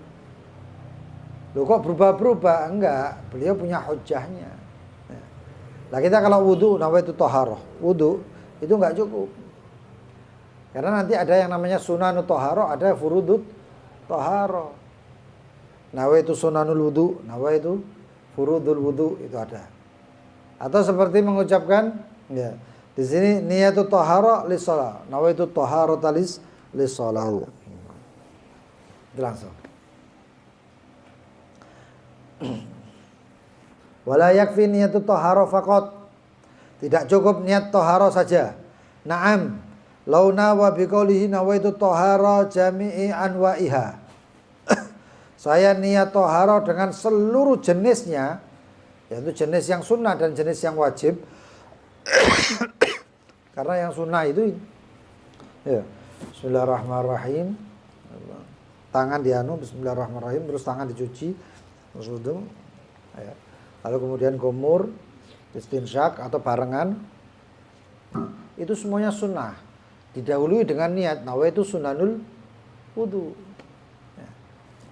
A: Loh kok berubah-berubah? Enggak, beliau punya hujahnya. Nah kita kalau wudu nawaitu thaharah, wudu itu enggak cukup. Karena nanti ada yang namanya sunanut thaharah, ada furudut thaharah. Nawaitu sunanul wudu, nawaitu furudul wudu, itu ada. Atau seperti mengucapkan ya, di sini niyatut thaharah lis-shalah, nawaitu thaharata lis-shalah. Itu langsung. Wala yakfi niyatut tahara faqat. Tidak cukup niat tahara saja. Naam. Launa wa biqaulihi nawaitu tahara jami'i anwa'iha. Saya niat tahara dengan seluruh jenisnya, yaitu jenis yang sunnah dan jenis yang wajib. Karena yang sunnah itu ya, bismillahirrahmanirrahim. Tangan dianu bismillahirrahmanirrahim, terus tangan dicuci, terus wudu. Ya. Lalu kemudian gumur, istinsyak atau barengan, itu semuanya sunnah. Didahului dengan niat, nawaitu sunanul wudu.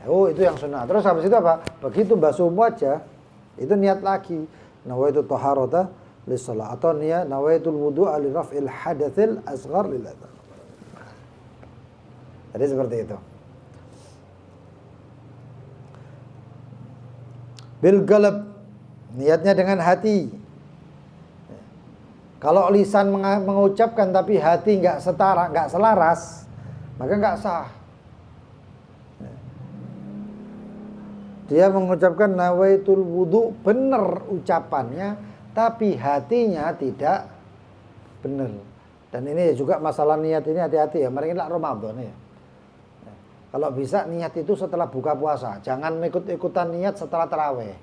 A: Oh itu yang sunnah. Terus habis itu apa? Begitu basuh wajah, itu niat lagi. Nawaitu taharata lis-shalah atau niat nawaitul wudu li raf'il hadatsil asghar lil adhan. Jadi seperti itu. Bil qalb, niatnya dengan hati. Kalau lisan mengucapkan tapi hati nggak setara, nggak selaras, maka nggak sah. Dia mengucapkan nawaitul wudu, benar ucapannya, tapi hatinya tidak benar. Dan ini juga masalah niat ini, hati-hati ya. Mari kita Ramadan ya. Kalau bisa niat itu setelah buka puasa, jangan ikut-ikutan niat setelah taraweh.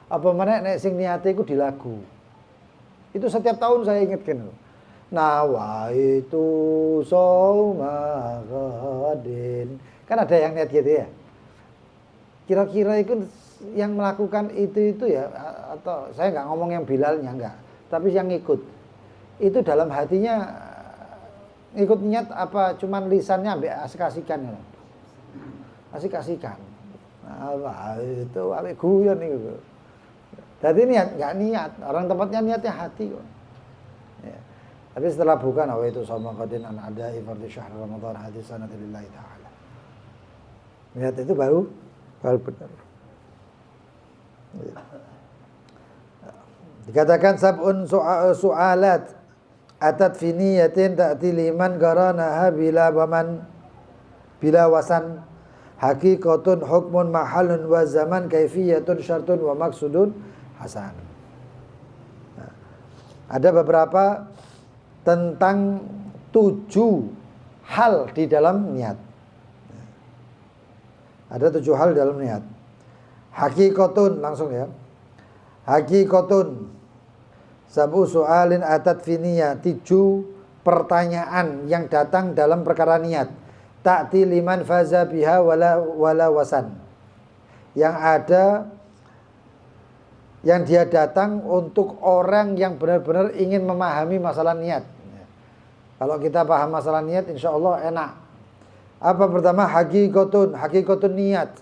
A: Apa mana nek sing niate iku di lagu. Itu setiap tahun saya ingatkan. Nawaitu shauma ghadin. Kan ada yang niat gitu ya. Kira-kira itu yang melakukan itu ya, atau saya nggak ngomong yang Bilalnya enggak, tapi yang ikut. Itu dalam hatinya ikut niat apa cuman lisannya ambek asik-asikan ya. Asik-asikan. Nah, itu ambek guyon itu. Jadi niat enggak niat, orang tempatnya niatnya hati kok. Ya. Tapi setelah bukan itu sama qadin an adai fardhi syahr Ramadan hadis sanati lillahi taala. Niat itu baru benar. Ya. Dikatakan sab'un su'alat atat fi niyatin ta'ti liman qaranaha bila wasan haqiqatun hukmun mahalun wa zaman kaifiyatun syartun wa maksudun hasan. Nah, ada beberapa tentang 7 hal di dalam niat. Ada 7 hal dalam niat. Haqiqatun, langsung ya. Haqiqatun sab'u su'alin atat fi niyat, 7 pertanyaan yang datang dalam perkara niat. Ta'ti liman faza biha wala wasan. Yang ada, yang dia datang untuk orang yang benar-benar ingin memahami masalah niat. Kalau kita paham masalah niat, insya Allah enak. Apa pertama? Haqiqatun niat.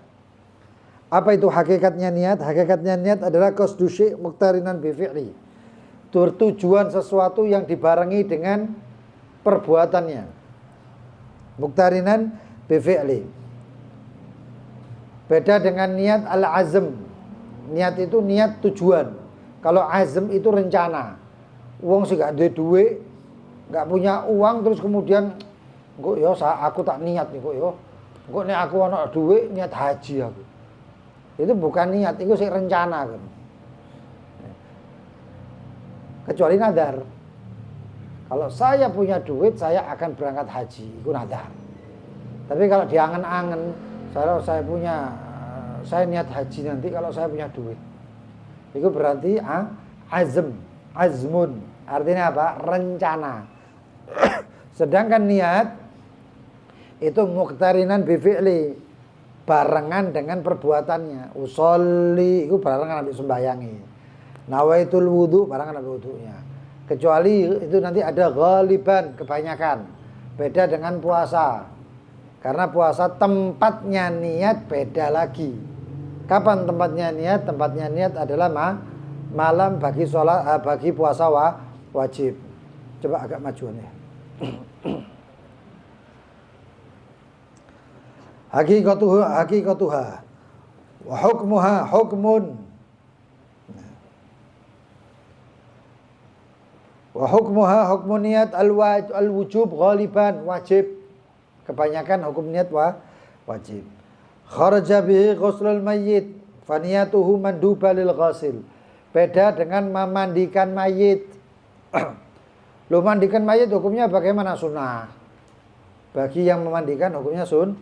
A: Apa itu hakikatnya niat? Hakikatnya niat adalah qasdu syai' muqtarinan bi fi'li. Tujuan sesuatu yang dibarengi dengan perbuatannya. Muqtarinan bi fi'li. Beda dengan niat al-azm. Niat itu niat tujuan. Kalau azm itu rencana. Wong sih gak ada duit, gak punya uang, terus kemudian kok yo aku tak niat nih kok yo. Kok nek aku ana duit niat haji aku. Itu bukan niat, itu sih rencana kan. Kecuali nadar. Kalau saya punya duit, saya akan berangkat haji, itu nadar. Tapi kalau diangen-angen, saya punya, saya niat haji nanti kalau saya punya duit. Itu berarti azmun. Artinya apa? Rencana. Sedangkan niat itu muqtarinan bi fi'li, barengan dengan perbuatannya. Usolli itu barengan habis sembayangi. Nawaitul wudu barengan habis wudunya. Kecuali itu nanti ada ghaliban, kebanyakan. Beda dengan puasa. Karena puasa tempatnya niat beda lagi. Kapan tempatnya niat? Tempatnya niat adalah malam bagi sholat, bagi puasa wajib. Coba agak majuan ya. Haqiqatuha wa hukmuha hukmun. Wa hukmuha hukmun niat al-wujub ghaliban, wajib. Kebanyakan hukum niat wajib. Kharaja bihi ghuslul mayyit faniyatuhu manduba lil ghasil. Beda dengan memandikan mayit. Lo mandikan mayit hukumnya bagaimana? Sunnah. Bagi yang memandikan hukumnya sunnah.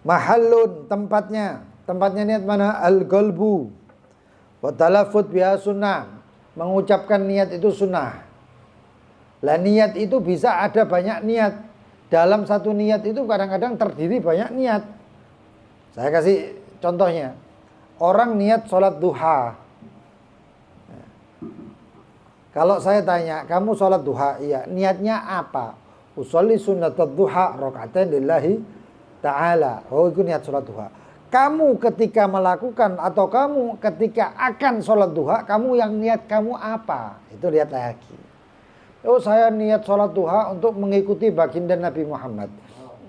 A: Mahallun, tempatnya niat mana? Al-qalbu wa talaffuz biha sunnah. Mengucapkan niat itu sunnah. Lah niat itu bisa ada banyak niat. Dalam satu niat itu kadang-kadang terdiri banyak niat. Saya kasih contohnya. Orang niat sholat duha. Kalau saya tanya, kamu sholat duha? Iya. Niatnya apa? Usolli sunnatud duha raka'atain lillahi ta'ala. Oh, itu niat sholat duha. Kamu ketika melakukan atau kamu ketika akan sholat duha, kamu yang niat kamu apa? Itu lihat lagi. Oh, saya niat sholat duha untuk mengikuti baginda Nabi Muhammad,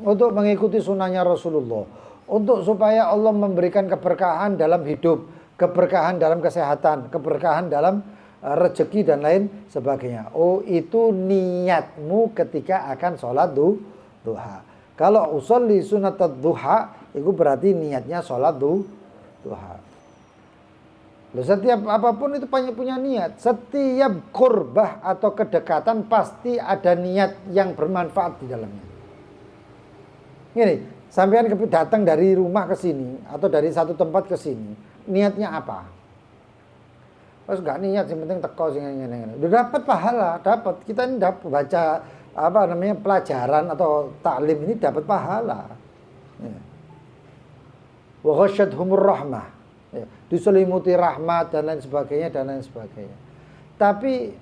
A: untuk mengikuti sunnahnya Rasulullah, untuk supaya Allah memberikan keberkahan dalam hidup, keberkahan dalam kesehatan, keberkahan dalam rezeki dan lain sebagainya. Oh, itu niatmu ketika akan sholat duha. Kalau usolli sunat duha, itu berarti niatnya sholat duha. Loh, setiap apapun itu punya niat. Setiap kurbah atau kedekatan pasti ada niat yang bermanfaat di dalamnya. Gini, sampean datang dari rumah ke sini atau dari satu tempat ke sini, niatnya apa? Terus gak niat, yang penting teko sing ngene-ngene. Udah dapat pahala, dapat. Kita ini dapat baca pelajaran atau taklim ini dapat pahala. Wa ghasyadhumur rahmah. Ya, diselimuti rahmat dan lain sebagainya. Tapi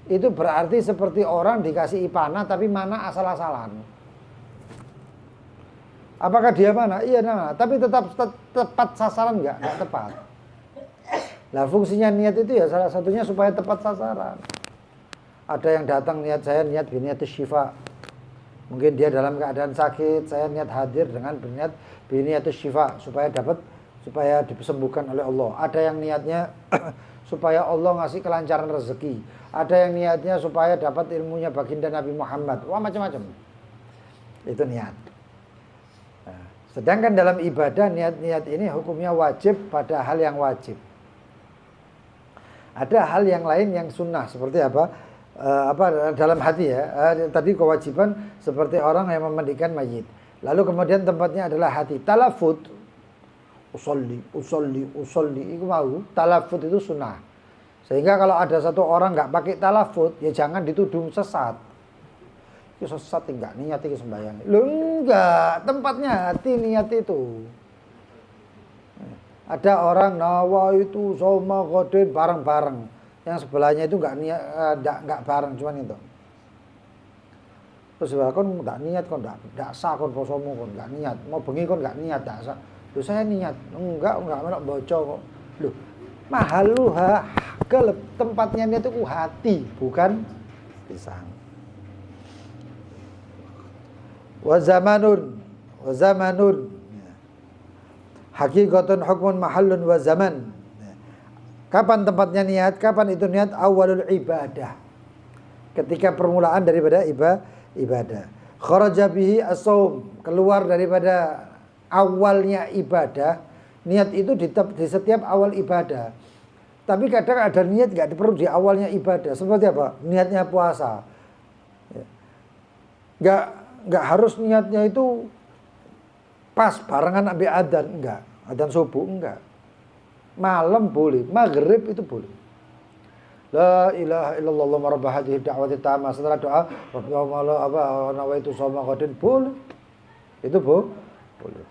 A: itu berarti seperti orang dikasih ipana tapi mana asal-asalan. Apakah dia mana? Iya, mana, tapi tetap tepat sasaran enggak tepat. Nah, fungsinya niat itu ya salah satunya supaya tepat sasaran. Ada yang datang niat saya niat biniatus syifa. Mungkin dia dalam keadaan sakit, saya niat hadir dengan berniat biniatus syifa supaya disembuhkan oleh Allah. Ada yang niatnya supaya Allah ngasih kelancaran rezeki. Ada yang niatnya supaya dapat ilmunya baginda Nabi Muhammad. Wah, macam-macam. Itu niat. Nah, sedangkan dalam ibadah niat-niat ini hukumnya wajib pada hal yang wajib. Ada hal yang lain yang sunnah seperti apa dalam hati ya. Tadi kewajiban seperti orang yang memandikan mayit. Lalu kemudian tempatnya adalah hati. Talafut usolli itu mau talafut itu sunnah. Sehingga kalau ada satu orang nggak pakai talafut, ya jangan dituduh sesat. Itu sesat enggak niat itu sembahyang. Loh enggak, tempatnya hati niat itu. Ada orang nawa itu soma qadin bareng-bareng. Yang sebelahnya itu enggak bareng, cuman itu. Terus kon enggak niat, kon enggak sah kon posomu kon enggak niat. Mau bengi kon enggak niat, enggak sah. Loh, saya niat. Enggak melok baca kok. Loh, mahaluha tempatnya niat itu hati, bukan lisan. Wa zamanun hakikatun hukmun mahallun wa zaman. Kapan tempatnya niat? Kapan itu niat? Awalul ibadah. Ketika permulaan daripada ibadah. Kharaja bihi as-shaum, keluar daripada awalnya ibadah. Niat itu di setiap awal ibadah. Tapi kadang ada niat gak perlu di awalnya ibadah. Seperti apa? Niatnya puasa. Gak harus niatnya itu pas barengan ambil adzan, enggak. Adzan subuh enggak. Malam boleh, maghrib itu boleh. La ilaha illallah wa rabb hadhihi da'wati tamah. Setelah doa Rabbana nawaitu shoma qadin boleh. Itu boleh.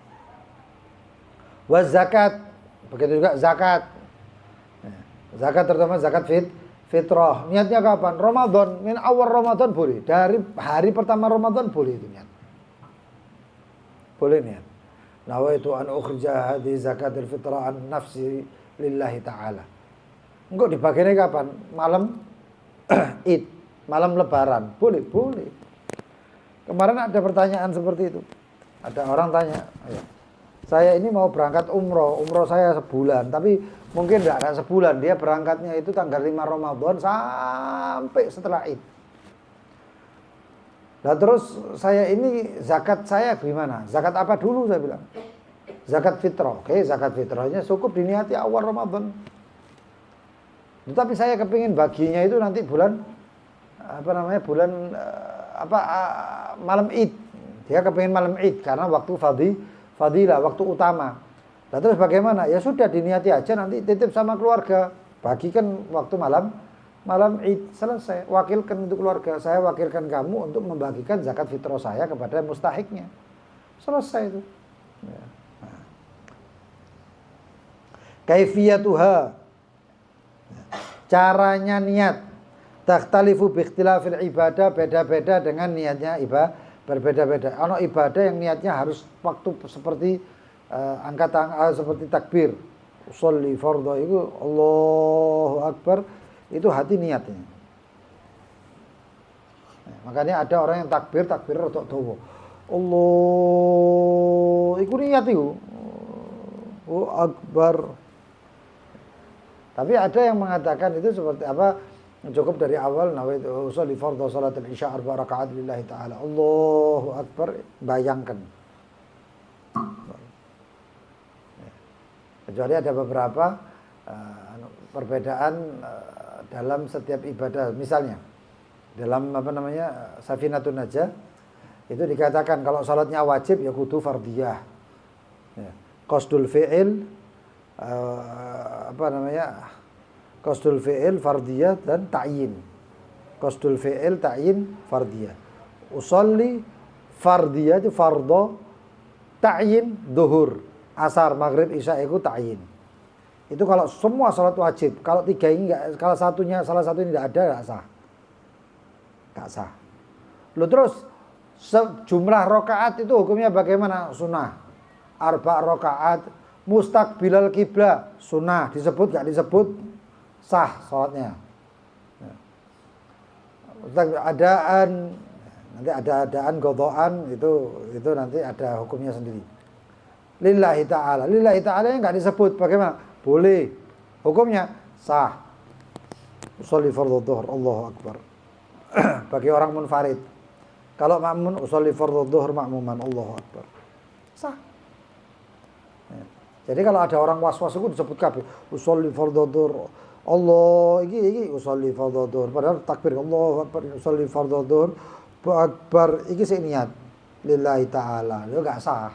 A: Wa zakat, begitu juga zakat. Zakat terutama zakat fitrah. Niatnya kapan? Ramadan, min awal Ramadan boleh. Dari hari pertama Ramadan boleh itu niat. Boleh niat. Nawaitu an ukhrija hadhihi zakatul fitrah an nafsi lillahi ta'ala. Engkau dibagiannya kapan? Malam Id, malam lebaran. Boleh. Kemarin ada pertanyaan seperti itu. Ada orang tanya, saya ini mau berangkat umroh saya sebulan, tapi mungkin tidak ada sebulan, dia berangkatnya itu tanggal 5 Ramadan sampai setelah Id. Nah terus saya ini zakat saya gimana? Zakat apa dulu saya bilang? Zakat fitrah. Oke, zakat fitrahnya cukup diniati awal Ramadan. Tetapi saya kepingin baginya itu nanti bulan malam Id. Dia kepingin malam Id karena waktu fadilah, waktu utama. Nah terus bagaimana? Ya sudah diniati aja, nanti titip sama keluarga. Bagikan waktu malam Id, selesai. Wakilkan untuk keluarga. Saya wakilkan kamu untuk membagikan zakat fitrah saya kepada mustahiknya. Selesai itu. Ya. Nah. Kaifiyatuha, caranya niat. Takhtalifu biikhtilafil ibadah, beda-beda dengan niatnya berbeda-beda. Ono ibadah yang niatnya harus waktu seperti angkat tangan, seperti takbir, usolli fardhu itu Allahu Akbar, itu hati niatnya.
B: Makanya ada orang yang takbir rodok dawa. Allah, iku niat iku. Oh Akbar. Tapi ada yang mengatakan itu seperti apa? Cukup dari awal nawaitu usolli fardhu salatul isya 4 rakaat lillahi taala. Allahu Akbar, bayangkan. Kecuali ada beberapa perbedaan dalam setiap ibadah. Misalnya dalam Safinatun Najah itu dikatakan kalau salatnya wajib ya kudu fardiyah. Ya. Qasdul fi'il qasdul fi'il fardiyah dan ta'yin. Qasdul fi'il ta'yin fardiyah. Usolli fardiyah itu fardhu, ta'yin duhur, asar, maghrib, isya itu ta'yin. Itu kalau semua salat wajib. Kalau tiga ini enggak, kalau salah satu ini tidak ada enggak sah. Enggak sah. Lalu terus jumlah rakaat itu hukumnya bagaimana? Sunnah. 4 rakaat mustaqbilal kiblah, sunnah. Disebut enggak disebut sah salatnya. Adaan, nanti ada adaan godoan itu nanti ada hukumnya sendiri. Lillahi ta'ala yang enggak disebut bagaimana? Boleh. Hukumnya sah. Usolli fardhu dhuhr, Allahu Akbar. Bagi orang munfarid. Kalau makmun usolli fardhu dhuhr makmuman, Allahu Akbar. Sah. Jadi kalau ada orang was-was itu disebut kabeh usolli fardhu dhuhr. Allah iki usolli fardhu dhuhr. Padahal takbir Allahu Akbar usolli fardhu dhuhr. Akbar iki sik niat lillahi taala. Itu enggak sah.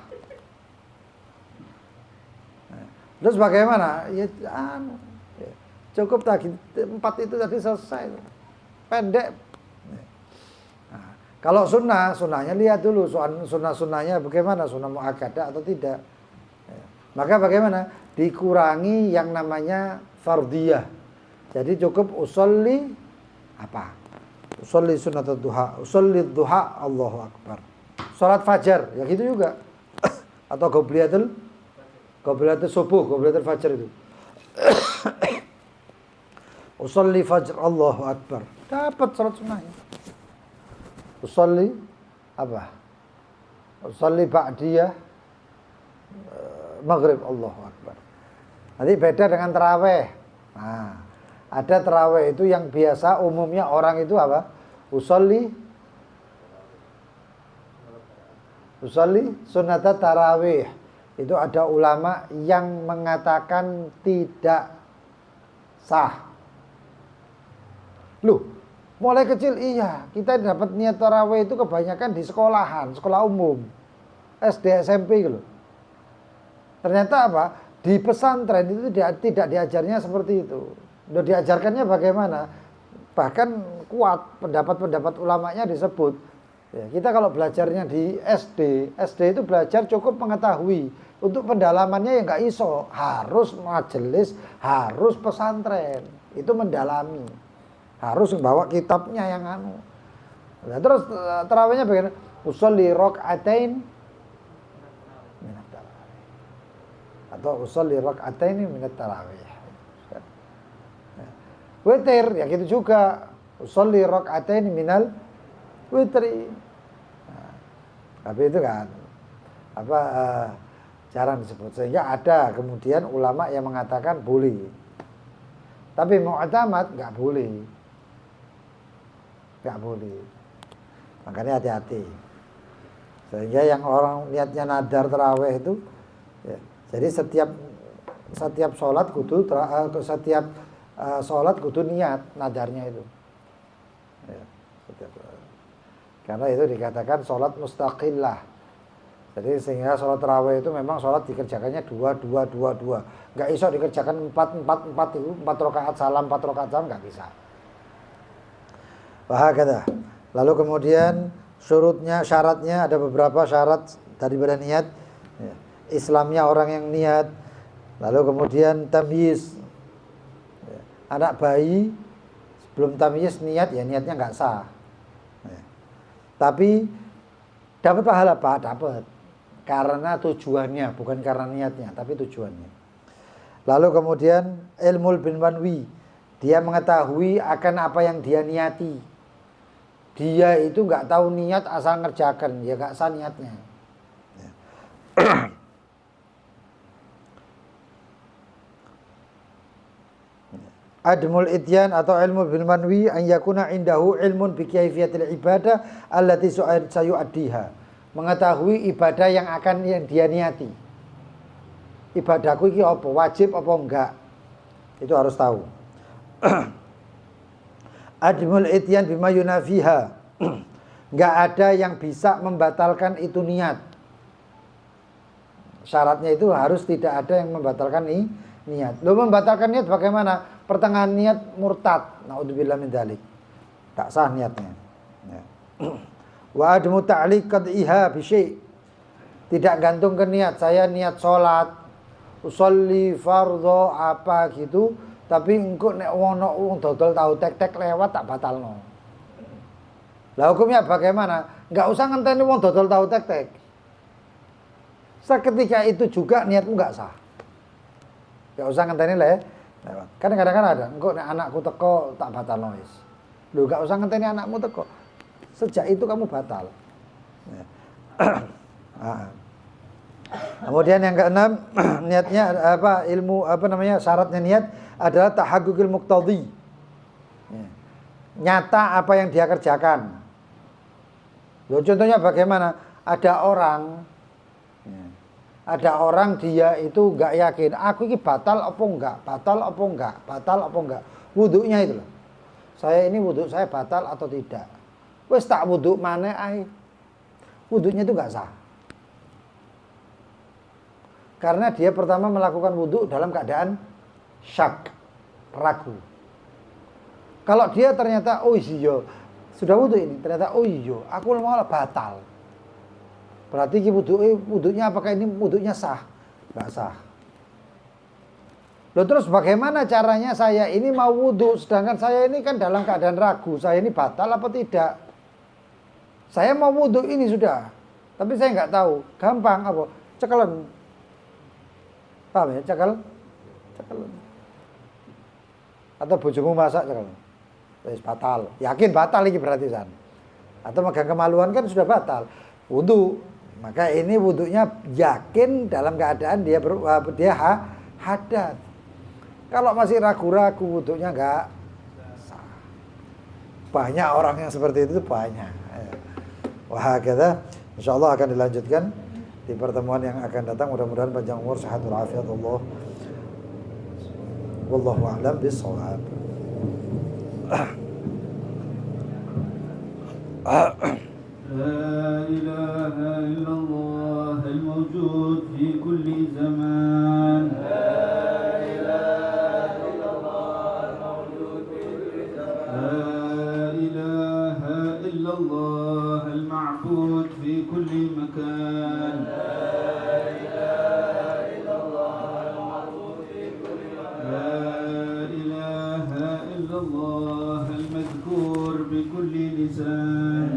B: Terus bagaimana? Ya cukup tadi 4 itu tadi selesai. Pendek. Nah, kalau sunnahnya lihat dulu sunnahnya bagaimana, sunnah muakkadah atau tidak. Maka bagaimana? Dikurangi yang namanya fardiyah. Jadi cukup usolli apa? Usolli sunnatud duha, usolli duha, Allahu Akbar. Salat fajar, ya gitu juga. Atau qobliyatul subuh, qobliyatul fajar itu. Usolli fajr, Allahu Akbar. Dapat salat sunnahnya. Usolli apa? Usolli ba'diyah maghrib, Allahu Akbar. Nanti beda dengan tarawih. Nah, ada tarawih itu yang biasa umumnya orang itu apa? Usolli sunnatat tarawih. Itu ada ulama yang mengatakan tidak sah. Loh, mulai kecil iya, kita dapat niat tarawih itu kebanyakan di sekolah umum. SD, SMP gitu. Ternyata apa? Di pesantren itu tidak diajarnya seperti itu. Udah diajarkannya bagaimana? Bahkan kuat pendapat ulamanya disebut. Ya, kita kalau belajarnya di SD itu belajar cukup mengetahui. Untuk pendalamannya ya nggak iso, harus majelis, harus pesantren. Itu mendalami. Harus bawa kitabnya yang anu. Nah, terus tarawihnya bagaimana? Usolli rakaatain minat tarawih. Atau usolli rakaatain minat tarawih. Witir ya gitu juga. Usolli rakaatain minal witri. Nah, tapi itu kan jarang disebut, sehingga ada kemudian ulama yang mengatakan boleh, tapi mu'tamad nggak boleh, makanya hati-hati. Sehingga yang orang niatnya nadar tarawih itu ya, jadi setiap sholat kudu niat nadarnya itu ya, karena itu dikatakan sholat mustaqillah. Jadi sehingga sholat tarawih itu memang sholat dikerjakannya 2. Nggak iso dikerjakan 4 itu 4 rakaat salam, 4 rakaat salam, nggak bisa. Wahakata. Lalu kemudian syaratnya ada beberapa syarat daripada niat. Ya. Islamnya orang yang niat. Lalu kemudian tamyiz. Ya. Anak bayi sebelum tamyiz niat ya niatnya nggak sah. Ya. Tapi dapat pahala Pak, dapat. Karena tujuannya, bukan karena niatnya, tapi tujuannya. Lalu kemudian ilmul bin wanwi, dia mengetahui akan apa yang dia niati. dia itu nggak tahu niat asal ngerjakan, ya nggak sah niatnya. Admul ityan atau ilmu bil manwi an yakuna indahu ilmun bi kaifiyatil ibadah allati sayu'addiha. Mengetahui ibadah yang dia niati. Ibadahku iki apa? Wajib apa enggak? Itu harus tahu. Admul ityan bima yunafiha. Enggak ada yang bisa membatalkan itu niat. Syaratnya itu harus tidak ada yang membatalkan niat. Lo membatalkan niat bagaimana? Pertengahan niat murtad, naudzubillah min dzalik. Tak sah niatnya. Ya. Wa admu ta'liq qad'iha bi syai'. Tidak gantung ke niat. Saya niat salat, usolli fardhu apa gitu, tapi engko nek wong dodol tahu tek-tek lewat tak batalno. Lah hukumnya bagaimana? Enggak usah ngenteni wong dodol tahu tek-tek. Seketika itu juga niatmu enggak sah. Enggak usah ngenteni lewat. Kan kadang-kadang ada, engko nek anakku teko tak batalno wis. Lho enggak usah ngenteni anakmu teko. Sejak itu kamu batal. Ya. Kemudian yang keenam, niatnya apa? Ilmu apa namanya? Syaratnya niat adalah tahaqququl muqtadhi. Ya. Nyata apa yang dia kerjakan. Loh, contohnya bagaimana? Ada orang dia itu enggak yakin, aku ini batal apa enggak. Wudunya itu loh. Saya ini wudhu saya batal atau tidak. Wes tak wudhu maneh ae. Wudunya itu enggak sah. Karena dia pertama melakukan wudhu dalam keadaan syak, ragu. Kalau dia ternyata oh iya, sudah wudhu ini, ternyata oh iya, aku malah batal. Berarti wudhunya apakah ini wudhunya sah? Enggak sah. Loh, terus bagaimana caranya saya ini mau wudhu sedangkan saya ini kan dalam keadaan ragu, saya ini batal apa tidak? Saya mau wudhu ini sudah, tapi saya nggak tahu. Gampang apa? Cekelen. Paham ya? Cekelen. Atau bojomu masak cekelen. Wis batal. Yakin batal ini berarti san. Atau megang kemaluan kan sudah batal. Wudhu. Maka ini wudhunya yakin dalam keadaan dia hadat. Kalau masih ragu-ragu wudhunya enggak sah. Banyak orang yang seperti itu banyak. Wah, kita insyaallah akan dilanjutkan di pertemuan yang akan datang. Mudah-mudahan panjang umur, sehat walafiat Allah. Wallahu a'lam bishawab.
C: لا إله إلا الله الموجود في كل زمان. لا إله إلا الله الموجود في كل زمان. لا إله إلا الله المعبود في كل مكان. لا إله إلا الله المعبود في كل مكان. لا إله إلا الله المذكور بكل لسان.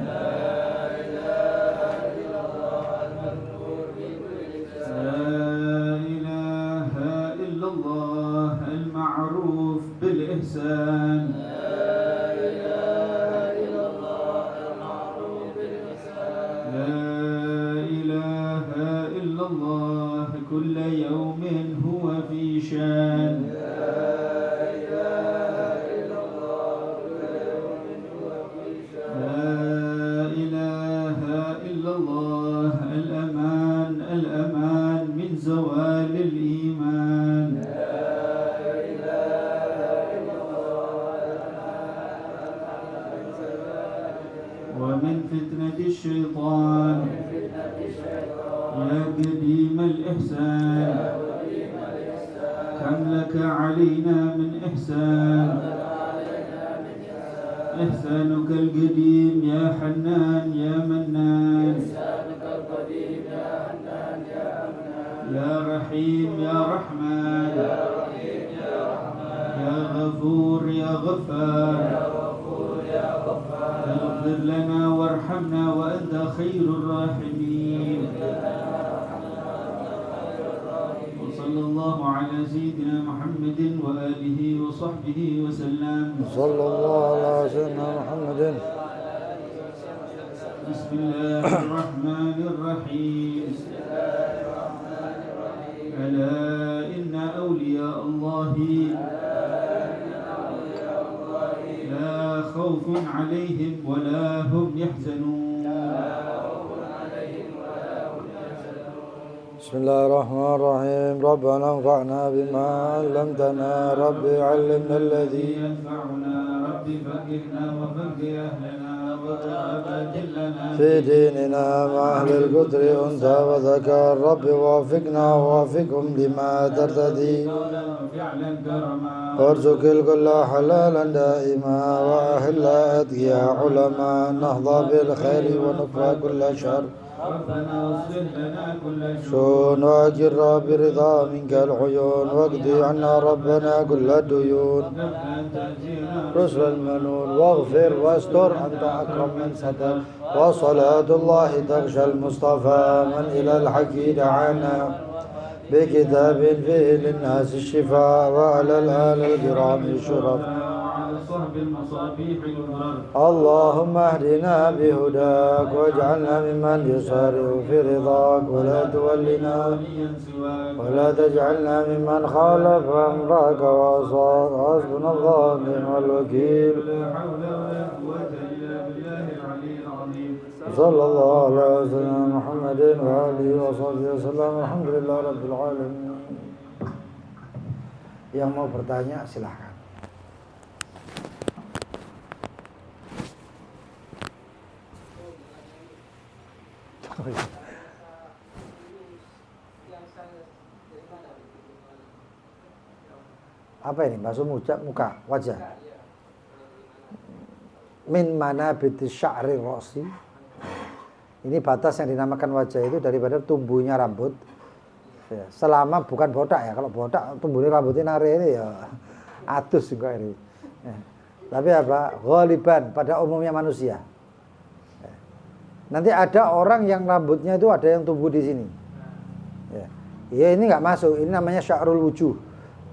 C: المعروف بالإحسان. لا إله إلا الله المعروف بالإحسان. لا إله إلا الله كل يوم هو في شان. لا إله إلا الله كل يوم هو في شان. لا إله إلا الله الأمان الأمان من زوال الإيمان. ومن فتنة الشيطان. يا قديم الإحسان كم لك علينا من إحسان. إحسانك القديم يا حنان يا منان. يا رحيم يا رحمن. يا غفور يا غفار. اغفر لنا وارحمنا وأنت خير الراحمين. وصلى الله على سيدنا محمد وآله وصحبه وسلم.
B: صلى الله على سيدنا محمد
C: بسم الله الرحمن الرحيم ألا إن أولياء الله لا خوف عليهم ولا هم يحزنون
A: بسم الله الرحمن الرحيم ربنا انفعنا بما علمتنا رب علمنا الذي
C: ينفعنا رب فقهنا وفقه أهلنا وأجلنا
A: في ديننا مع أهل القدر أنثى وذكر رب ووفقنا ووفقهم لما ترتدي
C: قولا وفعلا كرما
A: وارزق الكل حلالا دائما وأهل أتقياء علماء نهضى بالخير ونكفى كل شر
C: ربنا اصلح لنا كل شر
A: شون وأجر برضا منك العيون واقضي عنا ربنا كل الديون
C: قبل أن تأتينا
A: رسل المنون واغفر واستر أنت أكرم من ستر وصلاة الله تغشى المصطفى من إلى الحق دعانا بكتاب فيه للناس الشفاء وعلى الآل الكرام الشرف
C: وعلى صحب المصابيح الغرر
A: اللهم اهدنا بهداك واجعلنا ممن يسارع في رضاك ولا تولنا
C: وليا سواك
A: ولا تجعلنا ممن خالف أمرك وأصاب حسبنا الله ونعم الوكيل
C: لا حول ولا قوة إلا بالله العلي العظيم
A: صلى الله على سيدنا محمد وآله وصحبه وسلم الحمد لله رب العالمين. Yang mau bertanya silahkan. Apa ini? Basuh muka, wajah. Min mana binti sya'ri rosi. Ini batas yang dinamakan wajah itu daripada tumbuhnya rambut. Ya, selama bukan botak ya. Kalau botak tumbuhnya rambutnya nari ini ya atus juga ini. Ya. Tapi apa? Ghaliban pada umumnya manusia. Ya. Nanti ada orang yang rambutnya itu ada yang tumbuh di sini. Ya, ya ini nggak masuk. Ini namanya sya'rul wujuh.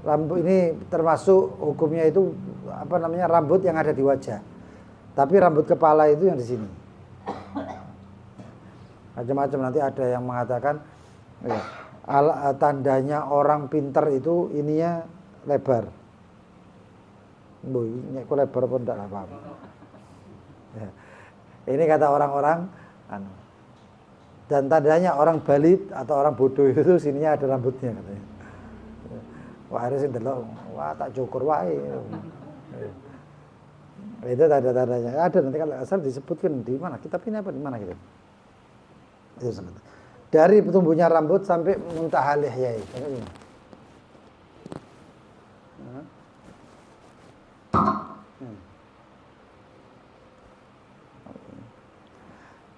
A: Rambut ini termasuk hukumnya itu apa namanya rambut yang ada di wajah. Tapi rambut kepala itu yang di sini. Macam-macam nanti ada yang mengatakan ya, tandanya orang pinter itu ininya lebar. Ini aku lebar pun tidak apa-apa. Ya. Ini kata orang-orang. Dan tandanya orang balit atau orang bodoh itu sininya ada rambutnya katanya. Wah harus delok, wah tak cukur wae. Itu tanda-tandanya. Ada nanti kalau asal disebutkan di mana kitab ini apa di mana gitu. Itu sebetulnya. Dari tumbuhnya rambut sampai muntaha lihya itu.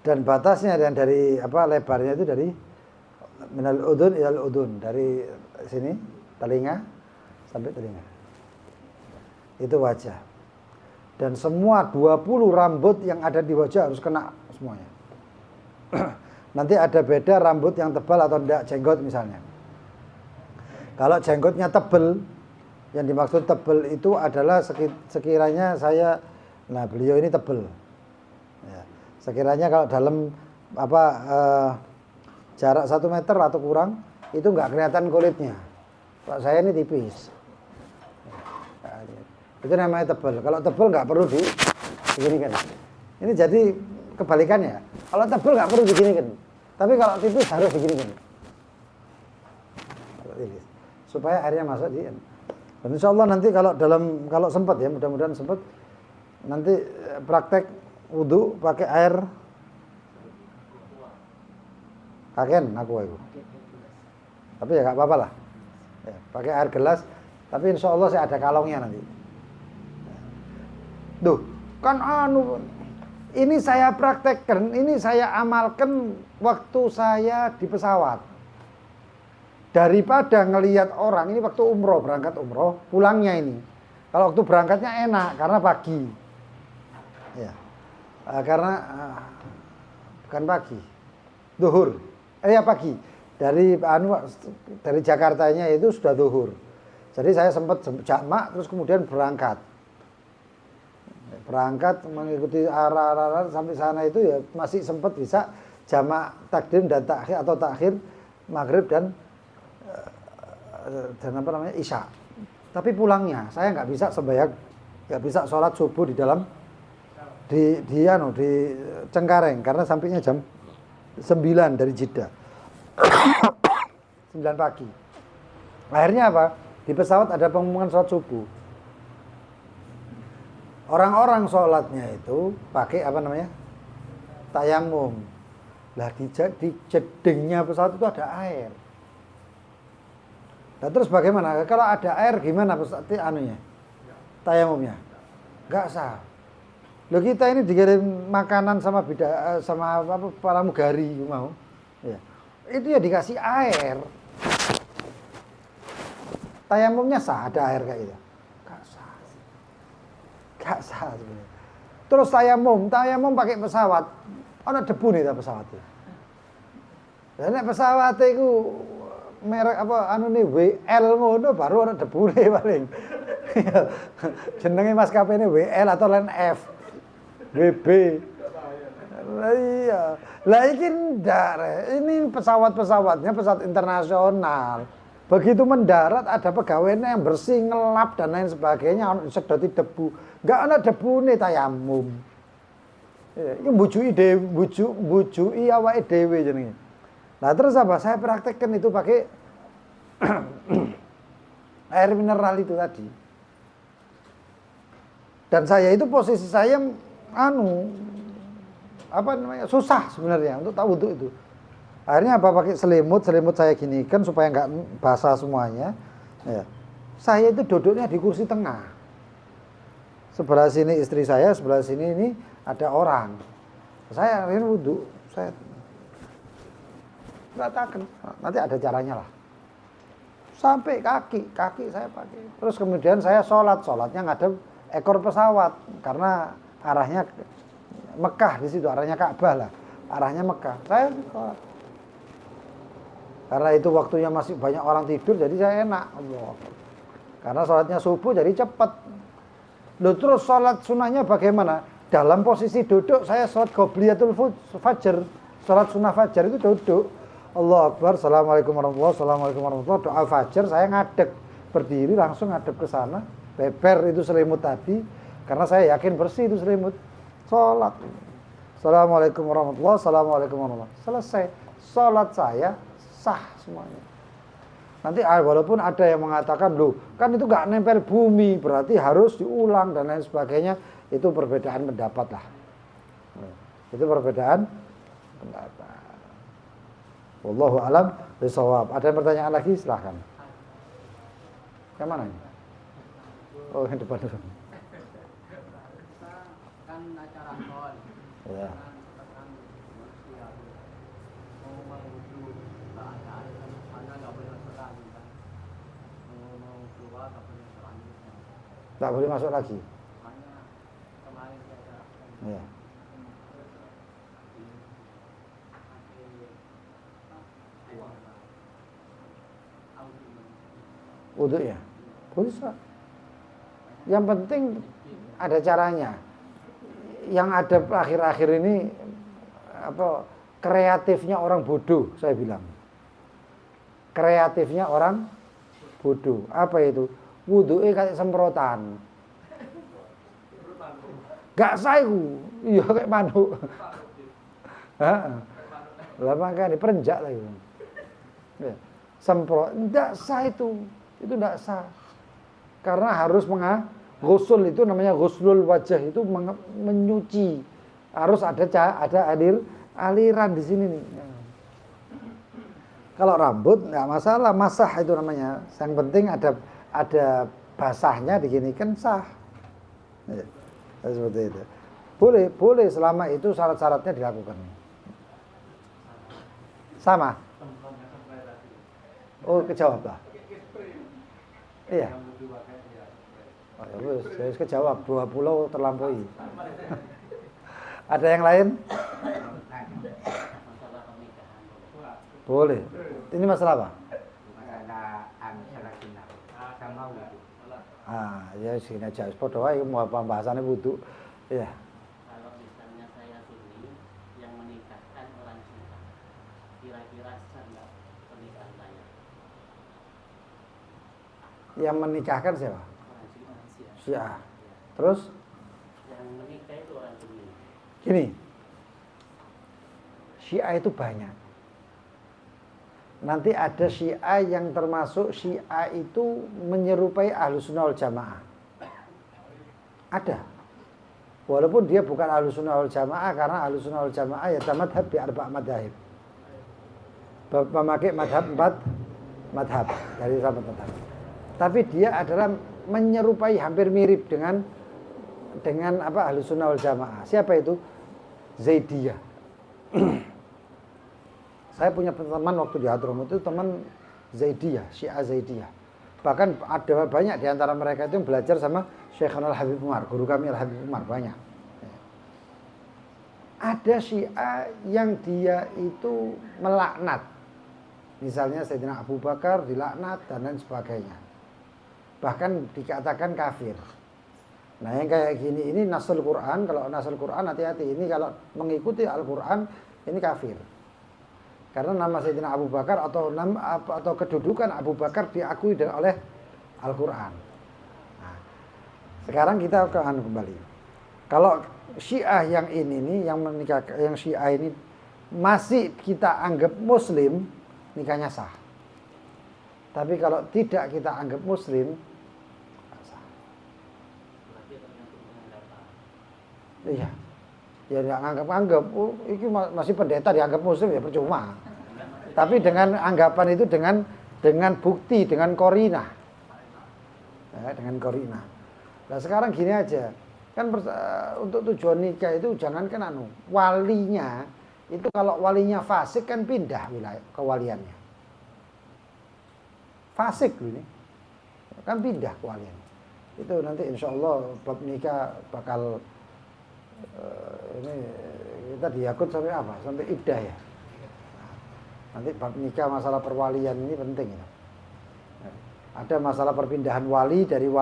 A: Dan batasnya dan dari apa lebarnya itu dari minal udun ilal udun, dari sini telinga sampai telinga. Itu wajah. Dan semua 20 rambut yang ada di wajah harus kena semuanya. Nanti ada beda rambut yang tebal atau tidak, jenggot misalnya. Kalau jenggotnya tebal, yang dimaksud tebal itu adalah sekiranya saya, nah beliau ini tebal. Ya. Sekiranya kalau dalam apa jarak 1 meter atau kurang, itu nggak kelihatan kulitnya. Kalau saya ini tipis. Itu namanya tebal. Kalau tebal nggak perlu diginikan. Ini jadi kebalikannya. Kalau tebal nggak perlu diginikan. Tapi kalau tipis harus diginikan. Supaya airnya masuk di. Dan insya Allah nanti kalau sempat ya, mudah-mudahan sempat nanti praktek wudu pakai air kaken aku. Tapi ya nggak apa-apa lah. Ya, pakai air gelas. Tapi insya Allah saya ada kalongnya nanti. Duh, kan ini saya praktekkan, ini saya amalkan waktu saya di pesawat. Daripada ngelihat orang, ini waktu umroh, berangkat umroh, pulangnya ini. Kalau waktu berangkatnya enak, karena pagi. Ya, karena bukan pagi, duhur. Ya pagi. Dari Jakartanya itu sudah duhur. Jadi saya sempat jamak, terus kemudian berangkat
B: berangkat mengikuti arah-arah sampai sana itu ya masih sempat bisa jamak takdim dan takhir atau takhir maghrib dan apa namanya isya. Tapi pulangnya saya nggak bisa sembahyang, nggak bisa sholat subuh di dalam di Cengkareng karena sampainya jam 9 dari Jeddah. 9 pagi. Akhirnya apa? Di pesawat ada pengumuman sholat subuh. Orang-orang sholatnya itu pakai apa namanya? Tayamum. Lah di jedingnya pesawat itu ada air. Nah terus bagaimana? Kalau ada air gimana pesawat anunya? Tayamumnya? Enggak sah. Loh kita ini dikirim makanan sama apa pramugari mau. Ya. Itu ya dikasih air. Tayamumnya sah, ada air kayak gitu. Gak sah sebenarnya. Terus tayamum pakai pesawat. Ada debu nih pesawat itu. Dan pesawat itu merek apa nih WL ngono baru ada debu nih paling. Jenenge maskapai ini WL atau Line F. WB. Lah iya. Lah ini pesawatnya pesawat internasional. Begitu mendarat ada pegawainya yang bersih, ngelap dan lain sebagainya, sedoti debu. Enggak ada debu nih tayamum. Ini bujui awake dhewe jenenge. Nah terus apa? Saya praktekkan itu pakai air mineral itu tadi. Dan saya itu posisi saya susah sebenarnya untuk tahu wudhu itu. Akhirnya apa pakai selimut saya ginikan supaya nggak basah semuanya. Ya. Saya itu duduknya di kursi tengah. Sebelah sini istri saya, sebelah sini ini ada orang. Saya akhirnya wudhu, saya ratakan. Nanti ada caranya lah. Sampai kaki saya pakai. Terus kemudian saya sholatnya ngadep ekor pesawat karena arahnya Mekah di situ, arahnya Ka'bah lah, arahnya Mekah. Saya sholat. Karena itu waktunya masih banyak orang tidur, jadi saya enak. Allah. Karena sholatnya subuh, jadi cepat. Loh terus sholat sunnahnya bagaimana? Dalam posisi duduk, saya sholat qobliyatul fajr. Sholat sunnah fajar itu duduk. Allah Akbar, Assalamualaikum warahmatullahi wabarakatuh, Assalamualaikum warahmatullahi wabarakatuh. Doa fajar, saya ngadep. Berdiri langsung ngadep ke sana. Beber itu selimut tadi. Karena saya yakin bersih itu selimut. Sholat. Assalamualaikum warahmatullahi wabarakatuh, Assalamualaikum warahmatullahi wabarakatuh. Selesai. Sholat saya sah semuanya. Nanti walaupun ada yang mengatakan loh kan itu nggak nempel bumi berarti harus diulang dan lain sebagainya, itu perbedaan pendapat lah. Itu perbedaan pendapat. Wallahu alam bishawab. Ada pertanyaan lagi silahkan. Yang mana ini? Oh yang depan dulu. Kan acara hall. Ya. Tak boleh masuk lagi. Ya. Wudhu ya? Bisa. Yang penting ada caranya. Yang ada akhir-akhir ini kreatifnya orang bodoh, saya bilang. Kreatifnya orang bodoh. Apa itu? Wudhunya kayak semprotan. Gak sah itu. Iya kayak manuk. Lah makanya perenjak lah itu. Ya. Semprot, tidak sah itu tidak sah. Karena harus ghusl itu namanya ghuslul wajah, itu menyuci. Harus ada aliran di sini nih. Kalau rambut nggak masalah, masah itu namanya. Yang penting ada basahnya diginikan sah. Ya, seperti itu. Boleh selama itu syarat-syaratnya dilakukan. Sama. Oh, kejawab lah. Iya. Oh, ya wis, saya kejawab 20 terlampaui. Ada yang lain? Boleh. Ini masalah apa? Ya sini aja. Padha wae mau pembahasannya wudu. Iya.
D: Kalau misalnya saya Sunni yang menikahkan orang Syiah, kira-kira sah nggak pernikahan saya?
B: Yang menikahkan siapa?
D: Orang Syiah.
B: Syiah. Terus
D: Yang menikah itu orang Sunni.
B: gini. Syiah itu banyak. Nanti ada Syiah yang termasuk Syiah itu menyerupai Ahlus Sunnah wal Jamaah. Ada. Walaupun dia bukan Ahlus Sunnah wal Jamaah, karena Ahlus Sunnah wal Jamaah ya madhab bi arba' madhab. Memakai madhab 4 madhab dari sahabat madhab. Tapi dia adalah menyerupai, hampir mirip dengan apa Ahlus Sunnah wal Jamaah. Siapa itu? Zaidiyah. Saya punya teman waktu di Hadramut itu teman Zaidiyah, Syiah Zaidiyah. Bahkan ada banyak di antara mereka itu yang belajar sama Syekh Al-Habib Umar, guru kami Al-Habib Umar, banyak. Ada Syiah yang dia itu melaknat. Misalnya Sayyidina Abu Bakar dilaknat dan lain sebagainya. Bahkan dikatakan kafir. Nah yang kayak gini ini nasul Quran. Kalau nasul Quran hati-hati, ini kalau mengikuti Al-Quran ini kafir. Karena nama Sayyidina Abu Bakar atau kedudukan Abu Bakar diakui oleh Al-Quran. Nah, sekarang kita kembali. Kalau Syiah yang ini nih, yang Syiah ini masih kita anggap Muslim, nikahnya sah. Tapi kalau tidak kita anggap Muslim, tidak sah.
D: Berarti tergantung penganggapan.
B: Iya. Ya tidak anggap, oh, ini masih pendeta dianggap Muslim ya percuma. Tapi dengan anggapan itu dengan bukti, dengan korina. Ya, dengan korina. Nah sekarang gini aja, kan untuk tujuan nikah itu jangankan walinya itu kalau walinya fasik kan pindah wilayah kewaliannya. Fasik loh ini, kan pindah kewaliannya. Itu nanti insya Allah bab nikah bakal ini kita diakut sampai apa? Sampai iddah ya. Nanti bab nikah masalah perwalian ini penting ya. Ada masalah perpindahan wali dari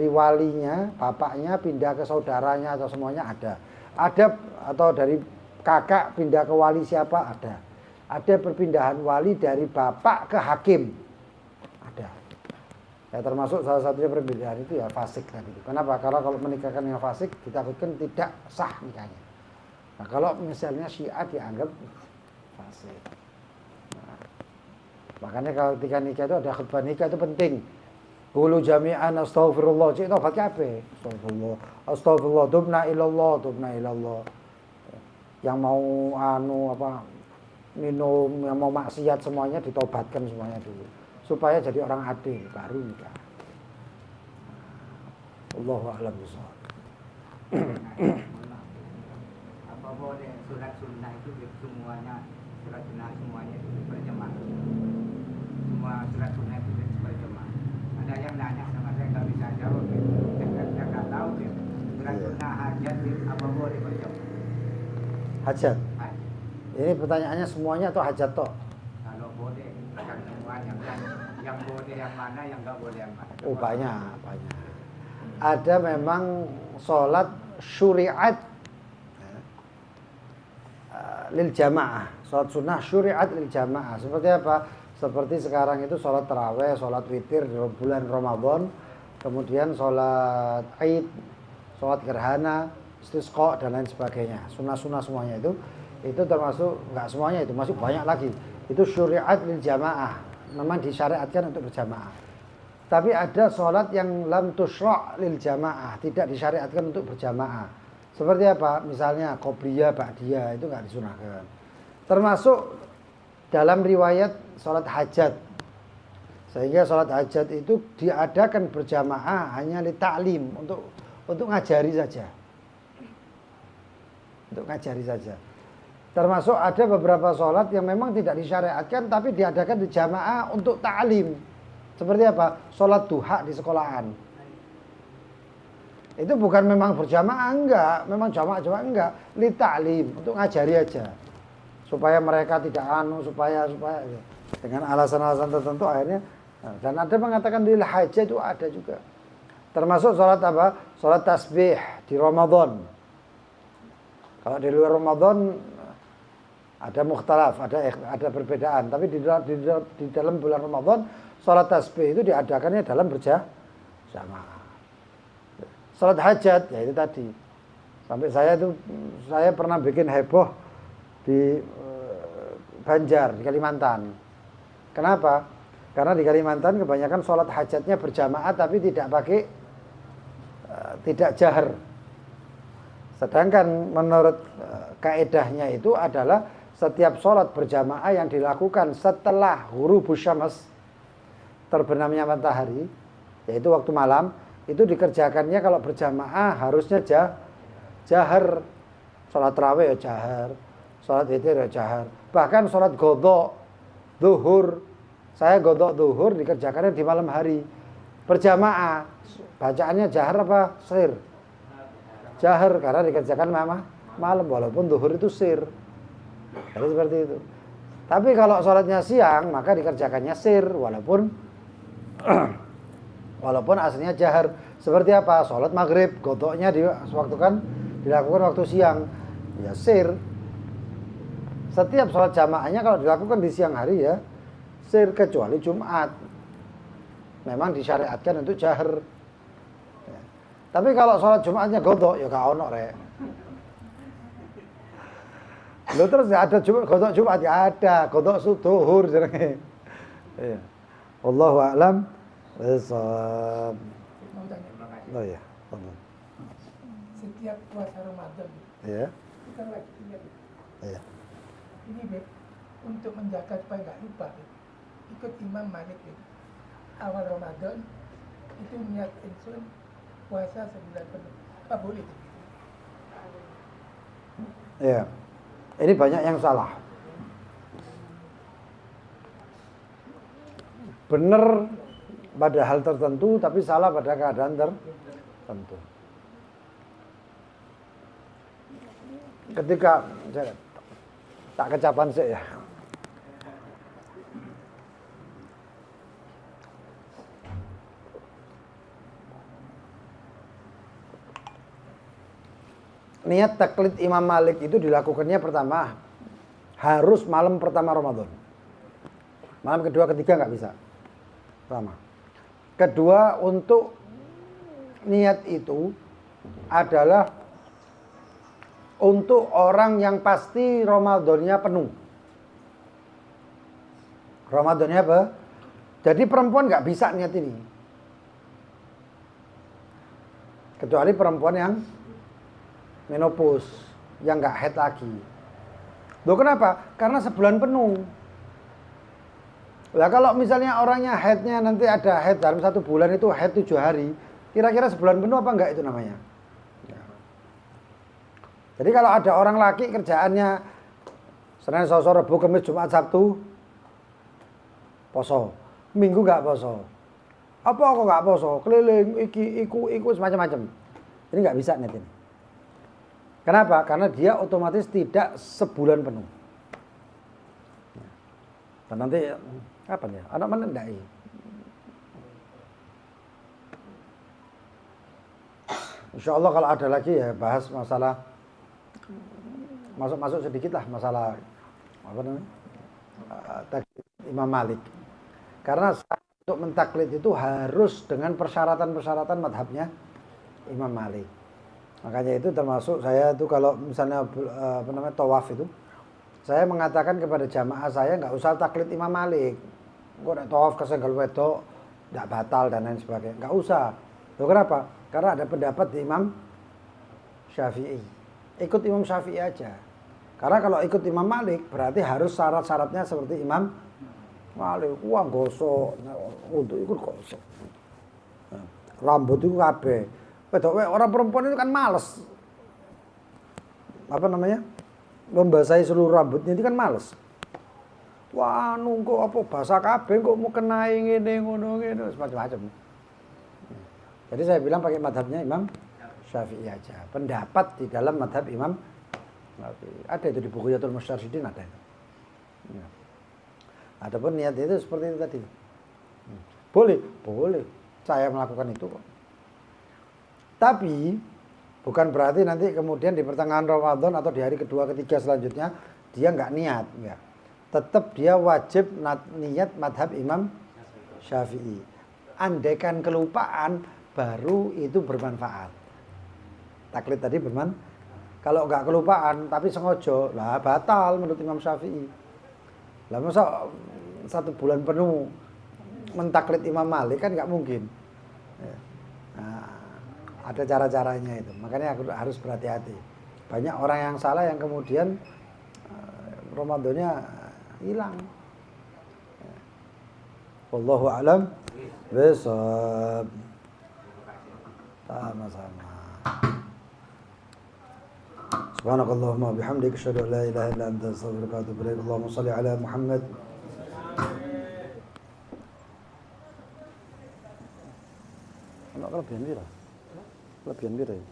B: walinya, bapaknya pindah ke saudaranya atau semuanya ada. Ada atau dari kakak pindah ke wali siapa ada. Ada perpindahan wali dari bapak ke hakim. Ada. Ya termasuk salah satunya perbedaan itu ya fasik tadi. Kenapa? Karena kalau menikahkan yang fasik ditakutkan tidak sah nikahnya. Nah kalau misalnya Syiah dianggap fasik. Nah, makanya kalau ketika nikah itu ada khutbah nikah itu penting. Qulu jami'an astaghfirullah. Cik tobat kabeh. Astagfirullah. Astagfirullah. Tubna ilallah. Yang mau minum, yang mau maksiat semuanya ditobatkan semuanya dulu. Supaya jadi orang adil baru nikah. Allahu a'lam bishawab.
E: Apa boleh surat sunnah itu semuanya itu berjemaah? Semua surat sunnah itu berjemaah. Ada yang nanya sama saya nggak bisa jawab. Saya nggak tahu ya. Surat sunnah hajat apa boleh berjemaah?
B: Hajat. Ini pertanyaannya semuanya atau hajat toh?
E: Kalau boleh yang semuanya, yang boleh yang mana, yang nggak boleh yang mana.
B: Oh banyak. Ada memang sholat syuriat lil jamaah, sholat sunnah syuriat lil jamaah. Seperti apa? Seperti sekarang itu sholat taraweh, sholat witir di bulan Ramadan, kemudian sholat Aid, sholat gerhana, istisqa dan lain sebagainya. Sunnah-sunnah semuanya itu termasuk, enggak semuanya itu, masih banyak lagi. Itu syuriat lil jamaah, memang disyariatkan untuk berjamaah. Tapi ada sholat yang lam tusyra' lil jamaah, tidak disyariatkan untuk berjamaah. Seperti apa? Misalnya qobliyah, ba'diyah, itu enggak disunahkan. Termasuk dalam riwayat sholat hajat. Sehingga sholat hajat itu diadakan berjamaah hanya li ta'lim, untuk ngajari saja. Untuk ngajari saja. Termasuk ada beberapa sholat yang memang tidak disyariatkan tapi diadakan di jamaah untuk ta'lim. Seperti apa? Sholat duha di sekolahan. Itu bukan memang berjamaah, enggak. Memang jamaah enggak. Li ta'lim, untuk ngajari aja. Supaya mereka tidak supaya dengan alasan-alasan tertentu akhirnya. Dan ada mengatakan lil hajah itu ada juga. Termasuk sholat apa? Sholat tasbih di Ramadan. Kalau di luar Ramadan ada mukhtalaf, ada perbedaan. Tapi di dalam bulan Ramadan, sholat tasbih itu diadakannya dalam berjamaah. Sholat hajat, ya itu tadi. Sampai saya pernah bikin heboh di Banjar, di Kalimantan. Kenapa? Karena di Kalimantan kebanyakan sholat hajatnya berjamaah tapi tidak jahar. Sedangkan menurut kaedahnya itu adalah setiap sholat berjamaah yang dilakukan setelah ghurubus syams, terbenamnya matahari, yaitu waktu malam, itu dikerjakannya kalau berjamaah harusnya jahar. Sholat tarawih ya jahar, sholat witir ya jahar. Bahkan sholat godok zuhur, saya godok zuhur dikerjakannya di malam hari berjamaah. Bacaannya jahar apa sir? Jahar, karena dikerjakan malam, walaupun zuhur itu sir. Jadi seperti itu. Tapi kalau sholatnya siang maka dikerjakannya sir, walaupun aslinya jahar. Seperti apa? Sholat maghrib godoknya dilakukan waktu siang, ya sir. Setiap sholat jamaahnya kalau dilakukan di siang hari ya sir, kecuali Jumat. Memang disyariatkan untuk jahar. Ya. Tapi kalau sholat Jumatnya godok ya gak ono rek. Lalu terus ada godok Jumat ya ada, godok zuhur jenenge. Iya. Wallahu a'lam bishawab.
F: Mau tanya,
B: Oh ya, Allah.
F: setiap puasa Ramadan
B: Ya.
F: kita lagi ingat
B: Iya.
F: ini Beb, untuk menjaga supaya nggak lupa Beb, ikut Imam Malik Beb. Awal Ramadan itu niat insun puasa sebulan penuh, apa boleh?
B: Ya. Ini banyak yang salah. Benar pada hal tertentu tapi salah pada keadaan tertentu. Ketika tak kecapan sih ya. Niat taklid Imam Malik itu dilakukannya pertama harus malam pertama Ramadan. Malam kedua, ketiga nggak bisa. Pertama. Kedua, untuk niat itu adalah untuk orang yang pasti Ramadannya penuh. Ramadannya apa? Jadi perempuan nggak bisa niat ini. Kecuali perempuan yang menopause, yang nggak haid lagi. Loh kenapa? Karena sebulan penuh. Lah kalau misalnya orangnya haidnya nanti ada haid dalam 1 bulan itu haid 7 hari, kira-kira sebulan penuh apa enggak itu namanya? Ya. Jadi kalau ada orang laki kerjaannya Senin, Selasa, Rabu, Kamis, Jumat, Sabtu poso, Minggu enggak poso. Apa kok enggak poso? Keliling iku semacam-macam. Ini enggak bisa net ini. Kenapa? Karena dia otomatis tidak sebulan penuh. Dan nanti kapan ya? Anak mana enggak ya? Insya Allah kalau ada lagi ya bahas masalah masuk sedikit lah masalah apa namanya taklid Imam Malik. Karena untuk mentaklid itu harus dengan persyaratan-persyaratan madhabnya Imam Malik. Makanya itu termasuk saya itu kalau misalnya apa namanya tawaf itu, saya mengatakan kepada jamaah saya nggak usah taklid Imam Malik. Gue nak tawaf ke Senggal Wedok nggak batal dan lain sebagainya, nggak usah. Loh kenapa? Karena ada pendapat di Imam Syafi'i. Ikut Imam Syafi'i aja. Karena kalau ikut Imam Malik berarti harus syarat-syaratnya seperti Imam Malik. Uang gosok, untuk ikut gosok. Rambut itu kabeh. Orang perempuan itu kan males. Apa namanya? Membasahi seluruh rambutnya itu kan males. Wah, nunggu apa basah kabeh kok mau kenai ngene ngono ngene semacam-macam. Jadi saya bilang pakai madhabnya Imam Syafi'i aja. Pendapat di dalam madhab Imam Syafi'i. Ada itu di buku Yatul Musyarsyidin ada itu. Ya. Adapun niat itu seperti itu tadi. Boleh. Saya melakukan itu kok. Tapi bukan berarti nanti kemudian di pertengahan Ramadan atau di hari kedua, ketiga selanjutnya dia nggak niat, enggak. Tetap dia wajib niat madhab Imam Syafi'i. Andaikan kelupaan baru itu bermanfaat. Taklid tadi bermanfaat. Kalau nggak kelupaan tapi sengaja, lah batal menurut Imam Syafi'i. Lah masa 1 bulan penuh mentaklid Imam Malik kan nggak mungkin. Nah, ada cara-caranya itu. Makanya aku harus berhati-hati. Banyak orang yang salah yang kemudian Ramadannya hilang. Wallahu a'lam bishawab. Sama-sama. Subhanakallahumma bihamdika asyhadu an la ilaha illa anta astaghfiruka wa atubu ilaik. Allahumma shalli ala Muhammad. Ana kelebihan pira? Kelebihan pira ya?